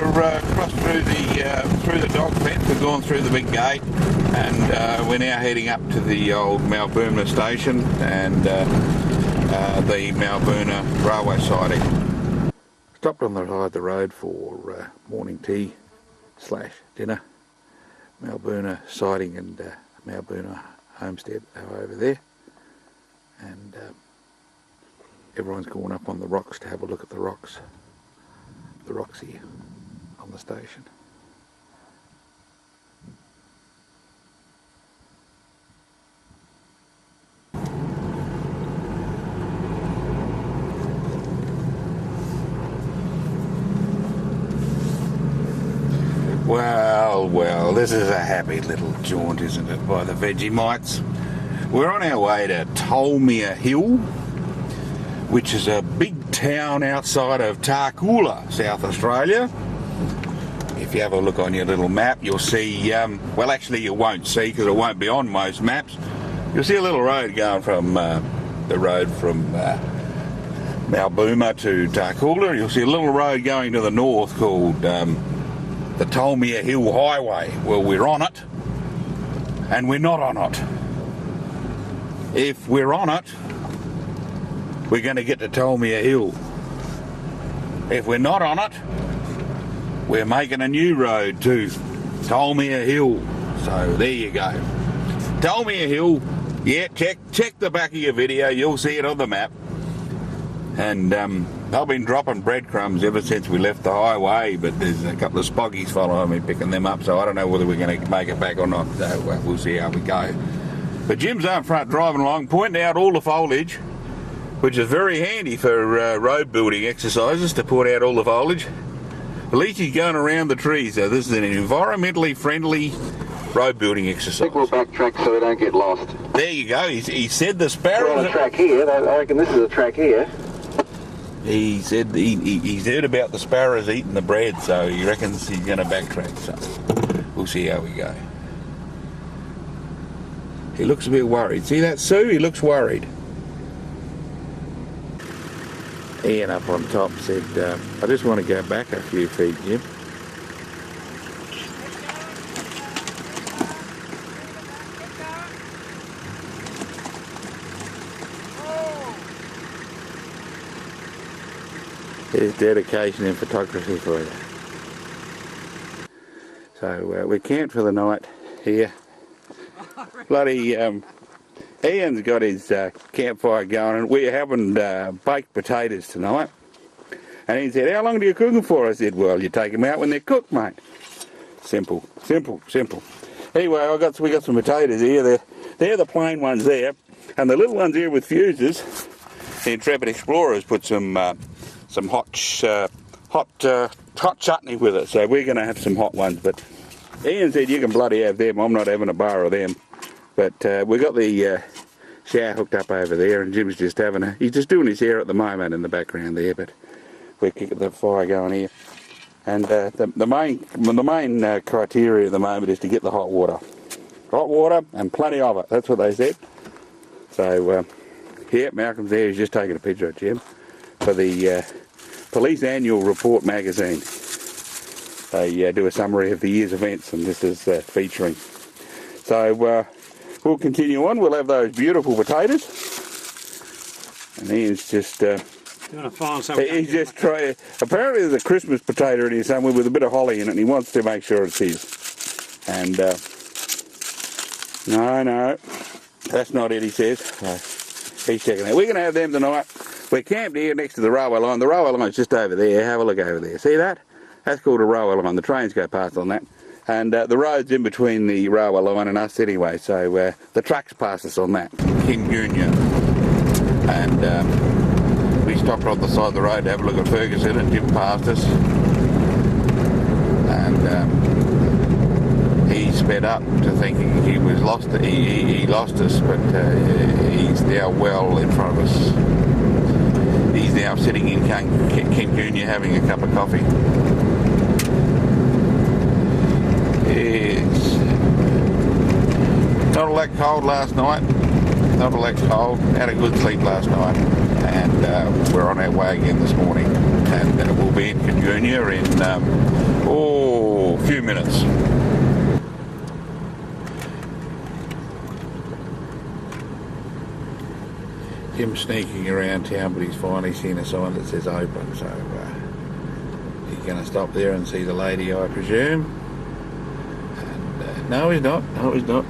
crossed through the dog fence. We've gone through the big gate, and we're now heading up to the old Mount Eba Station and the Mount Eba railway siding. Stopped on the side of the road for morning tea / dinner. Mount Eba siding and Mount Eba homestead are over there, and everyone's gone up on the rocks to have a look at the rocks here on the station. Well, this is a happy little jaunt, isn't it, by the Vegemites. We're on our way to Tolmere Hill, which is a big town outside of Tarcoola, South Australia. If you have a look on your little map, you'll see, well actually you won't see because it won't be on most maps. You'll see a little road going from the road from Mount Eba to Tarcoola. You'll see a little road going to the north called the Tolmere Hill Highway. Well, we're on it, and we're not on it. If we're on it, we're going to get to Tolmere Hill. If we're not on it, we're making a new road to Tolmere Hill. So there you go. Tolmere Hill, yeah, check the back of your video, you'll see it on the map. And I've been dropping breadcrumbs ever since we left the highway, but there's a couple of spoggies following me picking them up, so I don't know whether we're going to make it back or not. So we'll see how we go. But Jim's up front driving along, pointing out all the foliage, which is very handy for road building exercises, to point out all the foliage. At least he's going around the trees, so this is an environmentally friendly road building exercise. I think we'll backtrack so we don't get lost. There you go, he said the sparrows... We're on a track here, I reckon this is a track here. He said he's heard about the sparrows eating the bread, so he reckons he's going to backtrack, so we'll see how we go. He looks a bit worried. See that, Sue? He looks worried. Ian up on top said, I just want to go back a few feet, Jim. There's dedication in photography for you. So we camped for the night here. Bloody Ian's got his campfire going, and we're having baked potatoes tonight. And he said, how long do you cook them for? I said, well, you take them out when they're cooked, mate. Simple, simple, simple. Anyway, we got some potatoes here. They're the plain ones there, and the little ones here with fuses. The Intrepid Explorers put some hot chutney with it, so we're going to have some hot ones. But Ian said you can bloody have them. I'm not having a bar of them. But we got the shower hooked up over there, and Jim's just he's just doing his hair at the moment in the background there, but we're kicking the fire going here. And the main criteria at the moment is to get the hot water. Hot water and plenty of it, that's what they said. So, yeah, Malcolm's there, he's just taking a picture of Jim for the Police Annual Report magazine. They do a summary of the year's events, and this is featuring. So, we'll continue on, we'll have those beautiful potatoes. And Ian's just... You want to find something? He's just trying. Apparently, there's a Christmas potato in here somewhere with a bit of holly in it, and he wants to make sure it's his. And no, that's not it. He says. So he's checking out. We're going to have them tonight. We're camped here next to the railway line. The railway line's just over there. Have a look over there. See that? That's called a railway line. The trains go past on that, and the road's in between the railway line and us anyway. So the trucks pass us on that. King Junior, and. We stopped on the side of the road to have a look at Ferguson, and Jim passed us, and he sped up to thinking he was lost. He lost us, but he's now well in front of us. He's now sitting in King Junior having a cup of coffee. It's not all that cold last night. Not all that cold. Had a good sleep last night. And we're on our way again this morning, and we'll be in Ceduna in a few minutes. Jim's sneaking around town, but he's finally seen a sign that says open, so he's going to stop there and see the lady, I presume. And no, he's not. No, he's not.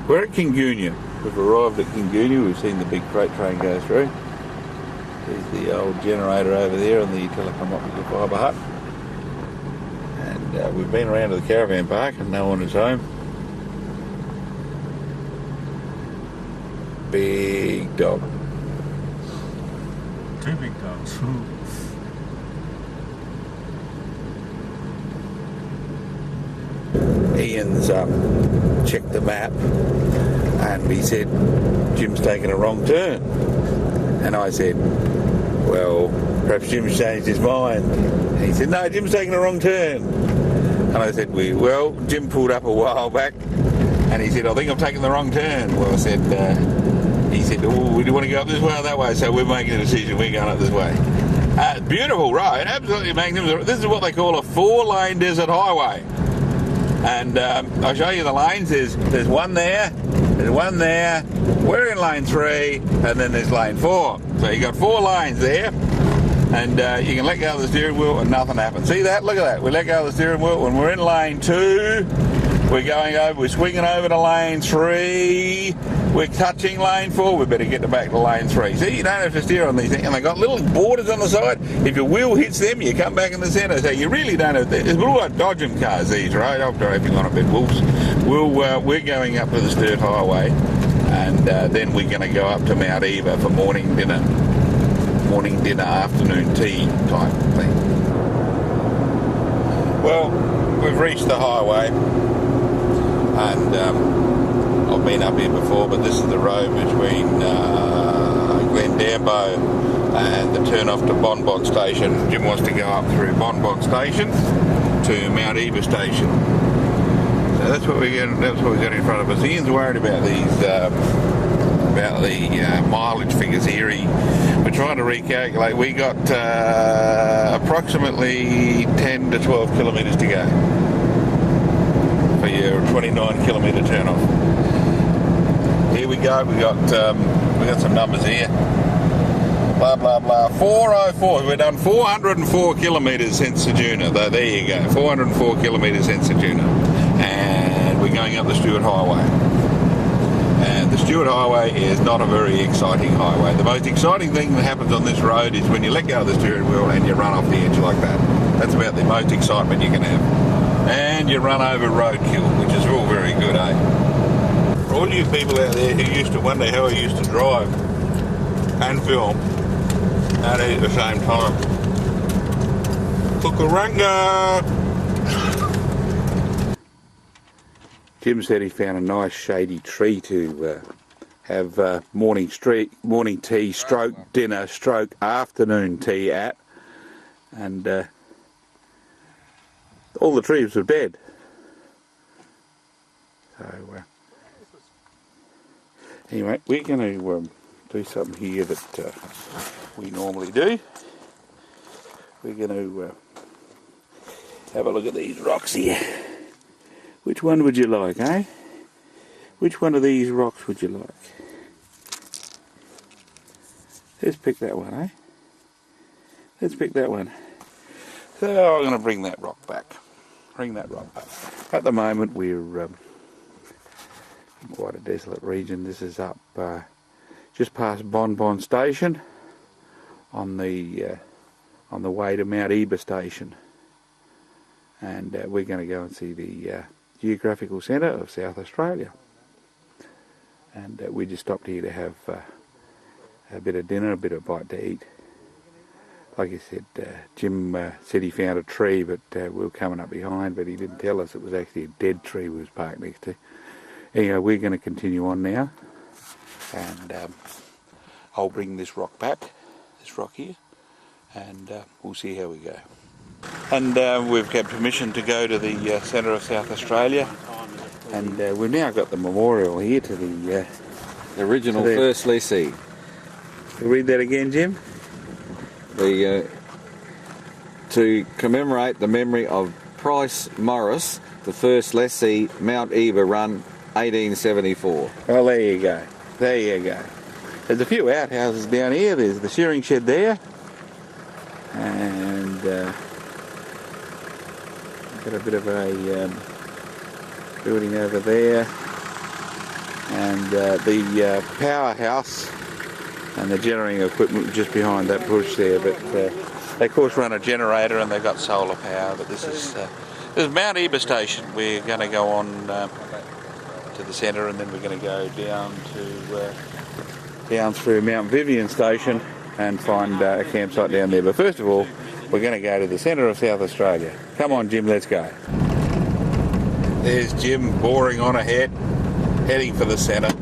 We're at Ceduna. We've arrived at Ceduna. We've seen the big freight train go through. There's the old generator over there and the telecom optical fibre hut. And we've been around to the caravan park and no one is home. Big dog. Two big dogs. Ian's checked the map and he said, Jim's taken a wrong turn. And I said, well, perhaps Jim's changed his mind. And he said, no, Jim's taking a wrong turn. And I said, well, Jim pulled up a while back, and he said, I think I've taken the wrong turn. Well, I said, he said, oh, do you want to go up this way or that way? So we're making a decision, we're going up this way. Beautiful road, absolutely magnificent. This is what they call a 4-lane desert highway. And I'll show you the lanes. There's one there, there's one there, we're in lane 3, and then there's lane 4. So you got 4 lanes there, and you can let go of the steering wheel and nothing happens. See that? Look at that. We let go of the steering wheel when we're in lane 2. We're swinging over to lane 3. We're touching lane 4. We better get back to lane 3. See, you don't have to steer on these things, and they got little borders on the side. If your wheel hits them, you come back in the centre. So you really don't have. There's little like dodgem cars. These, right? I'm driving on a bit, wolves. We're going up to the Sturt Highway. And then we're going to go up to Mount Eba for morning dinner, afternoon tea type thing. Well, we've reached the highway, and I've been up here before, but this is the road between Glendambo and the turn off to Bonbon Station. Jim wants to go up through Bonbon Station to Mount Eba Station. So that's what we got in front of us. Ian's worried about these, about the mileage figures here. We're trying to recalculate. We got approximately 10 to 12 kilometres to go for your 29 kilometre turn off. Here we go. We got some numbers here. Blah blah blah. 404. We've done 404 kilometres since Ceduna. There you go. 404 kilometres since Ceduna. And we're going up the Sturt Highway. And the Sturt Highway is not a very exciting highway. The most exciting thing that happens on this road is when you let go of the steering wheel and you run off the edge like that. That's about the most excitement you can have. And you run over roadkill, which is all very good, eh? For all you people out there who used to wonder how I used to drive and film and eat at the same time. Kukuranga! Jim said he found a nice shady tree to have morning tea, stroke dinner, stroke afternoon tea at, and all the trees were dead. So anyway, we're going to do something here that we normally do. We're going to have a look at these rocks here. Which one would you like, eh? Which one of these rocks would you like? Let's pick that one, eh? Let's pick that one. So I'm going to bring that rock back. Bring that rock back. At the moment we're in quite a desolate region. This is up just past Bon Station on the way to Mount Eba Station, and we're going to go and see the geographical centre of South Australia. And we just stopped here to have a bit of dinner, a bit of bite to eat. Like I said, Jim said he found a tree, but we were coming up behind, but he didn't tell us it was actually a dead tree we was parked next to. Anyway, we're going to continue on now, and I'll bring this rock back, this rock here, and we'll see how we go. And we've got permission to go to the centre of South Australia, and we've now got the memorial here to the original first lessee. Read that again, Jim. To commemorate the memory of Price Morris, the first lessee, Mount Eba Run, 1874. Well, there you go. There you go. There's a few outhouses down here. There's the shearing shed there, and got a bit of a building over there, and the powerhouse and the generating equipment just behind that bush there. But they of course run a generator and they've got solar power. But this is Mount Eba Station. We're going to go on to the centre, and then we're going to go down through Mount Vivian Station and find a campsite down there. But first of all, we're going to go to the centre of South Australia. Come on, Jim, let's go. There's Jim boring on ahead, heading for the centre.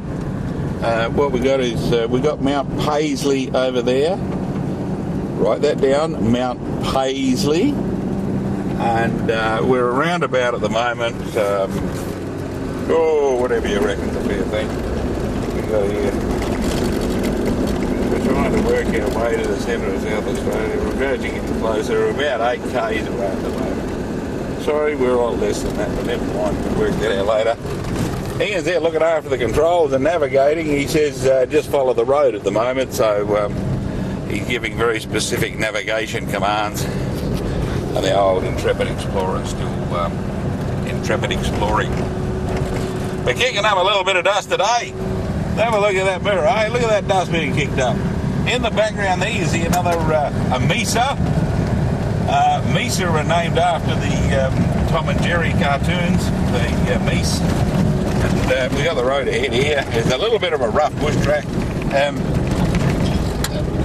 What we got is we got Mount Paisley over there. Write that down, Mount Paisley. And we're around about at the moment. Whatever you reckon's a fair thing. We got here. We're trying to work our way to the centre of South Australia. We're gradually getting closer. We're about 8 k's away at the moment. Sorry, we're a lot less than that, but never mind. We'll work that out later. Ian's there looking after the controls and navigating. He says just follow the road at the moment, so he's giving very specific navigation commands. And the old Intrepid Explorer is still Intrepid exploring. We're kicking up a little bit of dust today. Have a look at that mirror, eh? Look at that dust being kicked up. In the background there you see another a Mesa. Mesa are named after the Tom and Jerry cartoons, the Meese. And we got the road ahead here. There's a little bit of a rough bush track.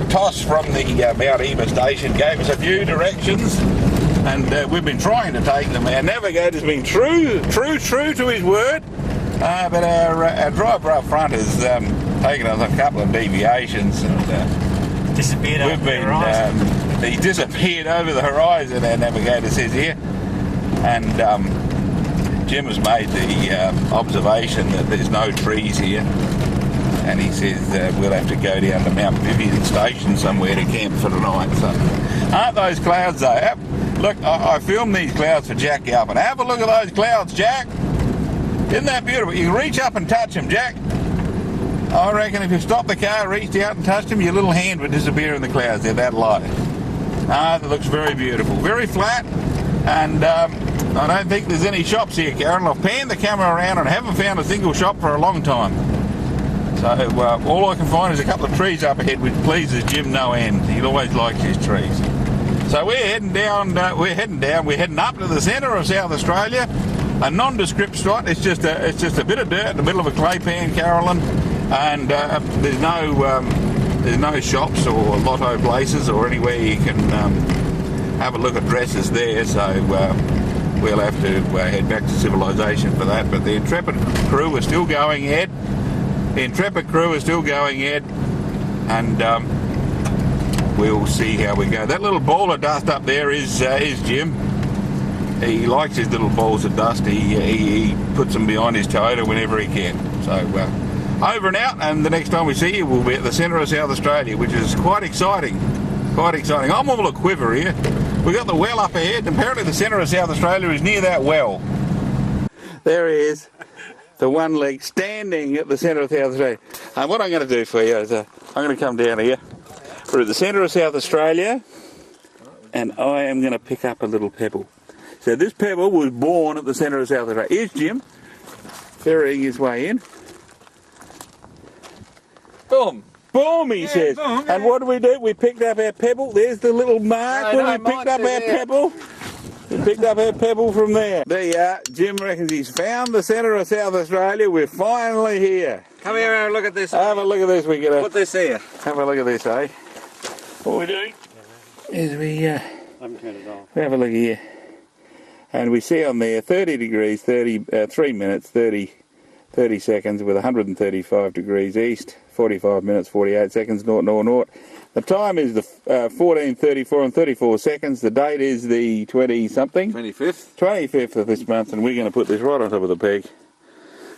Toss from the Mount Eba Station gave us a few directions, and we've been trying to take them. Our navigator's been true to his word, but our driver up front has taken us a couple of deviations, and disappeared over the horizon. He disappeared over the horizon, our navigator says here, and Jim has made the observation that there's no trees here, and he says we'll have to go down to Mount Vivian Station somewhere to camp for the night. So, aren't those clouds though? Look, I filmed these clouds for Jack Galpin. Have a look at those clouds, Jack. Isn't that beautiful? You can reach up and touch them, Jack. I reckon if you stopped the car, reached out and touched them, your little hand would disappear in the clouds. They're that light. It looks very beautiful. Very flat, and I don't think there's any shops here, Karen. I've panned the camera around and haven't found a single shop for a long time. So all I can find is a couple of trees up ahead, which pleases Jim no end. He always likes his trees. So we're heading down. We're heading up to the centre of South Australia. A nondescript spot. It's just a bit of dirt in the middle of a clay pan, Carolyn, and there's no shops or lotto places or anywhere you can have a look at dresses there. So we'll have to head back to civilization for that. But the Intrepid crew are still going ahead, and we'll have to The intrepid crew is still going ahead, and we'll see how we go. That little ball of dust up there is Jim. He likes his little balls of dust. He puts them behind his Toyota whenever he can. So over and out, and the next time we see you, we'll be at the centre of South Australia, which is quite exciting. Quite exciting. I'm all a quiver here. We've got the well up ahead, and apparently the centre of South Australia is near that well. There he is, the one leg standing at the centre of South Australia. And what I'm going to do for you is I'm going to come down here. We're at the centre of South Australia, and I am going to pick up a little pebble. So this pebble was born at the centre of South Australia. Here's Jim, ferrying his way in. Boom. Boom, he says. Boom, and what do? We picked up our pebble. There's the little mark where we picked up our pebble. We picked up our pebble from there. There you are. Jim reckons he's found the centre of South Australia. We're finally here. Come here and have a look at this. Have a look at this. We get Put this here. have a look at this, eh? What we do is we I haven't turned it on. have a look here, and we see on there 30 degrees, 3 minutes, 30 seconds with 135 degrees east, 45 minutes, 48 seconds, 0. The time is the 14:34 and 34 seconds. The date is the 20-something? 25th of this month, and we're going to put this right on top of the peg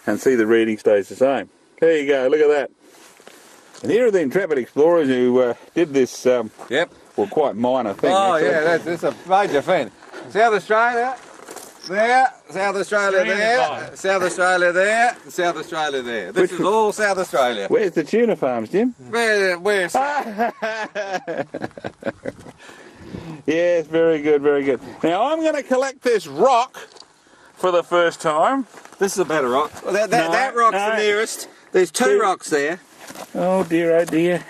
and see the reading stays the same. There you go, look at that. And here are the intrepid explorers who did this, well, quite minor thing. Oh, actually. yeah, that's a major thing. South Australia, there, South Australia there, South Australia there, South Australia there. This is all South Australia. Where's the tuna farms, Jim? Where's Yes, very good, very good. Now I'm going to collect this rock for the first time. This is a better rock. Well, that rock's the nearest. There's two rocks there. Oh dear, oh dear.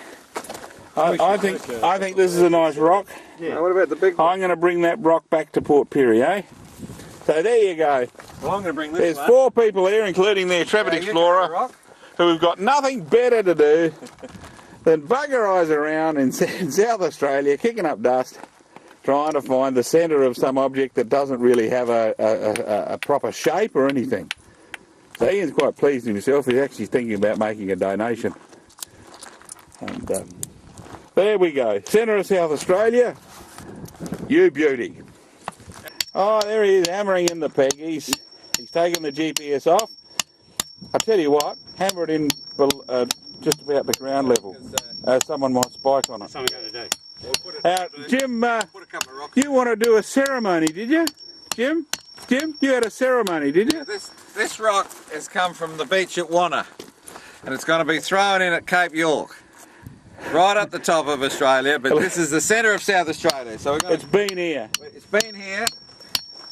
I think this is a nice rock. Yeah. What about the big one? I'm going to bring that rock back to Port Pirie, eh? So there you go. Well, I'm going to bring this There's one. 4 people here, including the intrepid explorer, who've got nothing better to do than bugger eyes around in South Australia, kicking up dust, trying to find the centre of some object that doesn't really have a proper shape or anything. So Ian's quite pleased with himself. He's actually thinking about making a donation. And there we go. Centre of South Australia. You beauty. Oh, there he is, hammering in the peg. He's taken the GPS off. I tell you what, hammer it in just about the ground level. Someone might spike on it. That's what I'm going to do. Jim, you want to do a ceremony, did you? Jim, you had a ceremony, did you? This rock has come from the beach at Wanna, and it's going to be thrown in at Cape York, right at the top of Australia. But this is the centre of South Australia, so we're going It's been here. It's been here.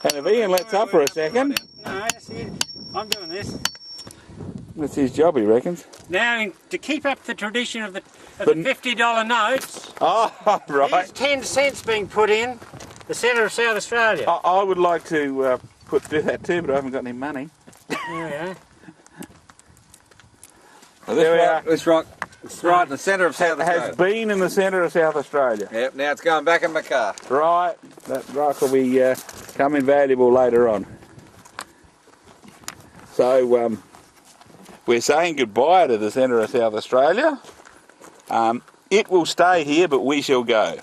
And if Ian lets up for a second, No, that's it. I'm doing this. that's his job, he reckons. Now, to keep up the tradition of the $50 notes, Oh, right. here's 10 cents being put in the centre of South Australia. I would like to do that too, but I haven't got any money. Yeah. This rock is right in the centre of South Australia. Has been in the centre of South Australia. Yep, now it's going back in my car. Right, that rock will be come invaluable later on. So we're saying goodbye to the centre of South Australia. It will stay here, but we shall go.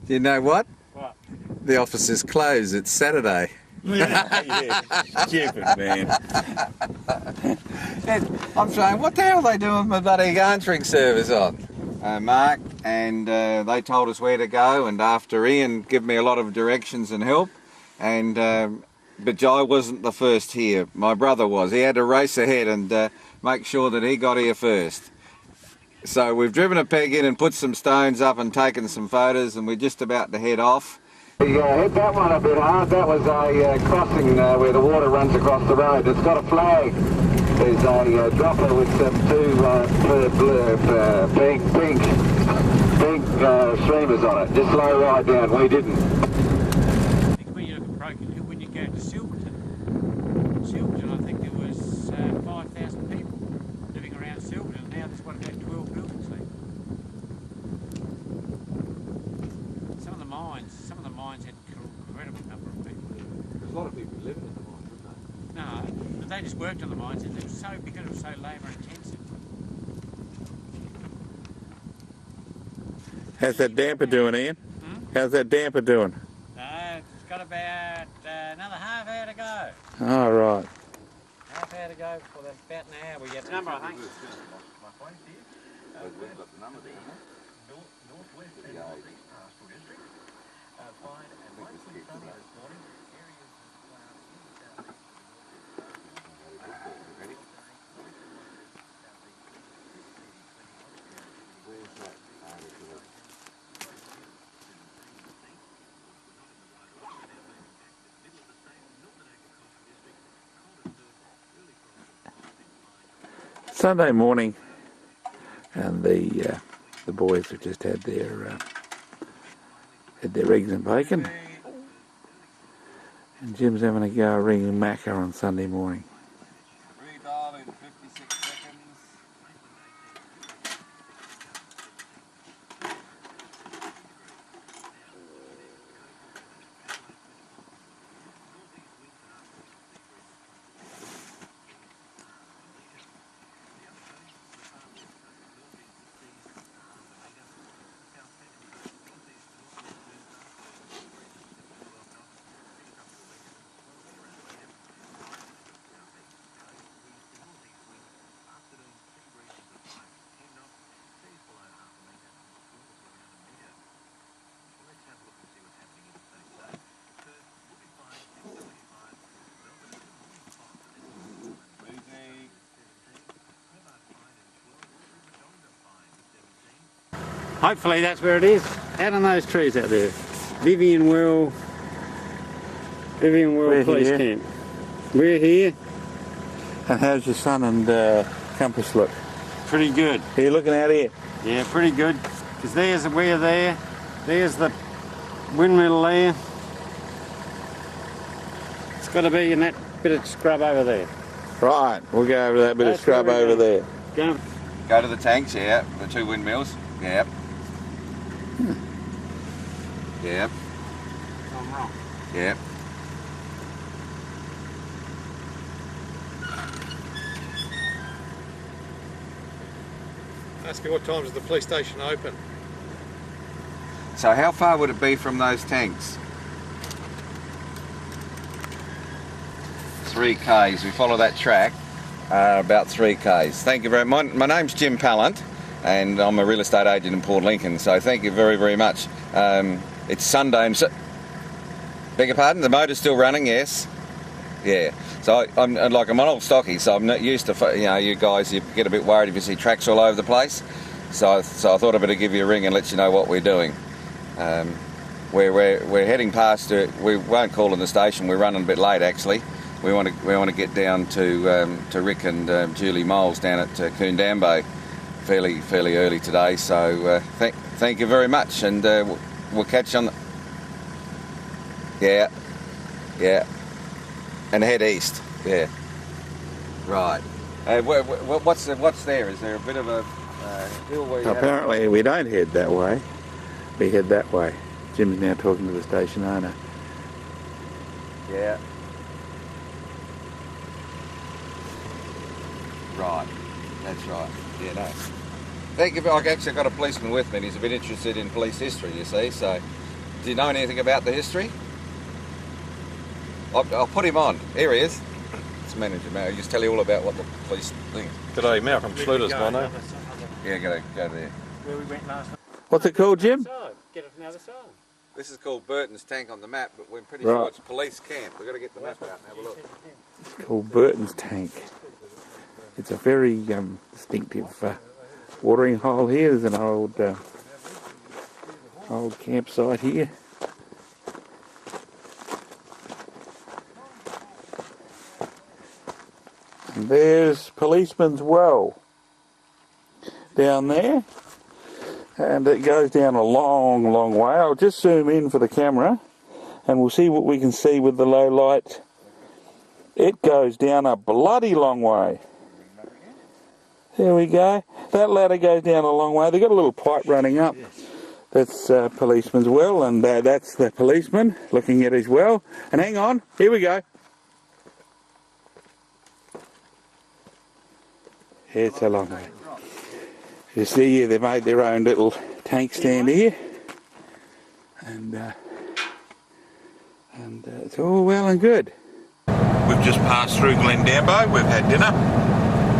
You know what? What? The office is closed. It's Saturday. Yeah, stupid man. I'm saying, what the hell are they doing with my bloody answering service on? Mark, and they told us where to go, and after Ian gave me a lot of directions and help, and but I wasn't the first here. My brother was. He had to race ahead and make sure that he got here first. So we've driven a peg in and put some stones up and taken some photos, and we're just about to head off. We hit that one a bit hard. That was a crossing where the water runs across the road. It's got a flag. There's a dropper with some pink streamers on it. Just slow right down. We didn't. I think when you look at Broken Hill, when you go to Silverton, I think there was 5,000 people living around Silverton. Now there's what, about 12 buildings there. Some of the mines had an incredible number of people. There's a lot of people living in the mine, wouldn't they? No, but they just worked on the mines. It was so, because it was so labour intensive. How's that damper doing, Ian? How's that damper doing? It's got about another half hour to go. All right. Half hour to go for about an hour. We get the number, I think. Sunday morning, and the boys have just had their eggs and bacon, and Jim's having a go ringing macca on Sunday morning. Redial in 56 seconds. Hopefully that's where it is. Out on those trees out there. Vivian Well We're Police here. Camp. We're here. And how's your sun and compass look? Pretty good. Are you looking out here? Yeah, pretty good. Because we're there. There's the windmill there. It's got to be in that bit of scrub over there. Right, we'll go over that bit of That's scrub where we're over there. Go. Go to the tanks, yeah. The two windmills. Yep. Yep. I'm wrong. Yep. Ask me what time does the police station open? So how far would it be from those tanks? 3 k's. We follow that track, about 3 k's. Thank you very much. My name's Jim Pallant, and I'm a real estate agent in Port Lincoln. So thank you very, very much. It's Sunday. Beg your pardon. The motor's still running. Yes. Yeah. So I'm an old stocky, so I'm not used to, you guys, you get a bit worried if you see tracks all over the place. So I thought I'd better give you a ring and let you know what we're doing. We're heading past. We won't call in the station. We're running a bit late actually. We want to get down to Rick and Julie Moles down at Glendambo fairly early today. So thank you very much, and we'll catch you on. Yeah. And head east. Yeah. Right. What's there? Is there a bit of a hill where you Apparently we don't head that way. We head that way. Jim's now talking to the station owner. Yeah. Right. That's right. Yeah, no. Thank you. I've actually got a policeman with me, and he's a bit interested in police history, you see. So, do you know anything about the history? I'll put him on. Here he is. It's manager, Mal. He'll just tell you all about what the police think. G'day, Malcolm Schluter's my name. Yeah, go there. Where we went last night. What's it called, Jim? Get it from the other side. This is called Burton's Tank on the map, but we're pretty Right. sure it's police camp. We've got to get the map out and have a look. It's called Burton's Tank. It's a very distinctive watering hole here. There's an old campsite here. And there's Policeman's Well down there, and it goes down a long, long way. I'll just zoom in for the camera and we'll see what we can see with the low light. It goes down a bloody long way. There we go. That ladder goes down a long way. They've got a little pipe running up. That's Policeman's Well, and that's the policeman looking at his well. And hang on, here we go. It's a long way. You see, they made their own little tank stand here, and it's all well and good. We've just passed through Glendambo. We've had dinner,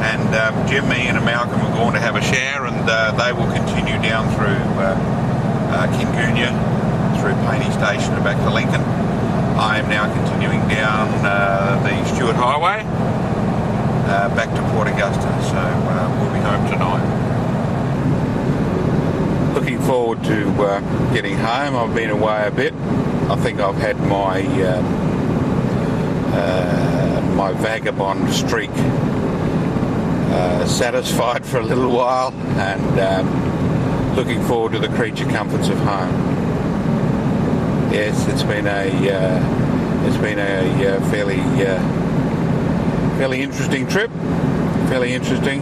and Jim, me, and Malcolm are going to have a shower, and they will continue down through Kingunya, through Pallant Station and back to Lincoln. I am now continuing down the Stewart Highway back to Port Augusta, so we'll be home tonight. Looking forward to getting home. I've been away a bit. I think I've had my my vagabond streak satisfied for a little while, and looking forward to the creature comforts of home. Yes, it's been a fairly interesting trip, fairly interesting.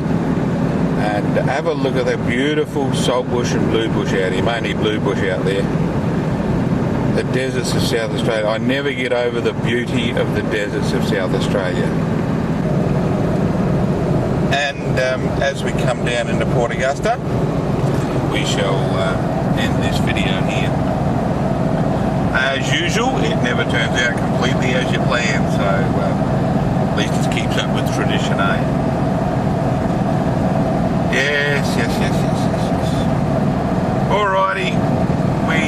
And have a look at that beautiful saltbush and bluebush out here, mainly bluebush out there. The deserts of South Australia. I never get over the beauty of the deserts of South Australia. And as we come down into Port Augusta, we shall end this video here. As usual, it never turns out completely as you plan, so at least it keeps up with tradition, eh? Yes. Alrighty, we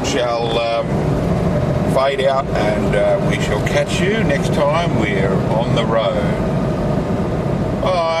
shall fade out, and we shall catch you next time we're on the road. Bye.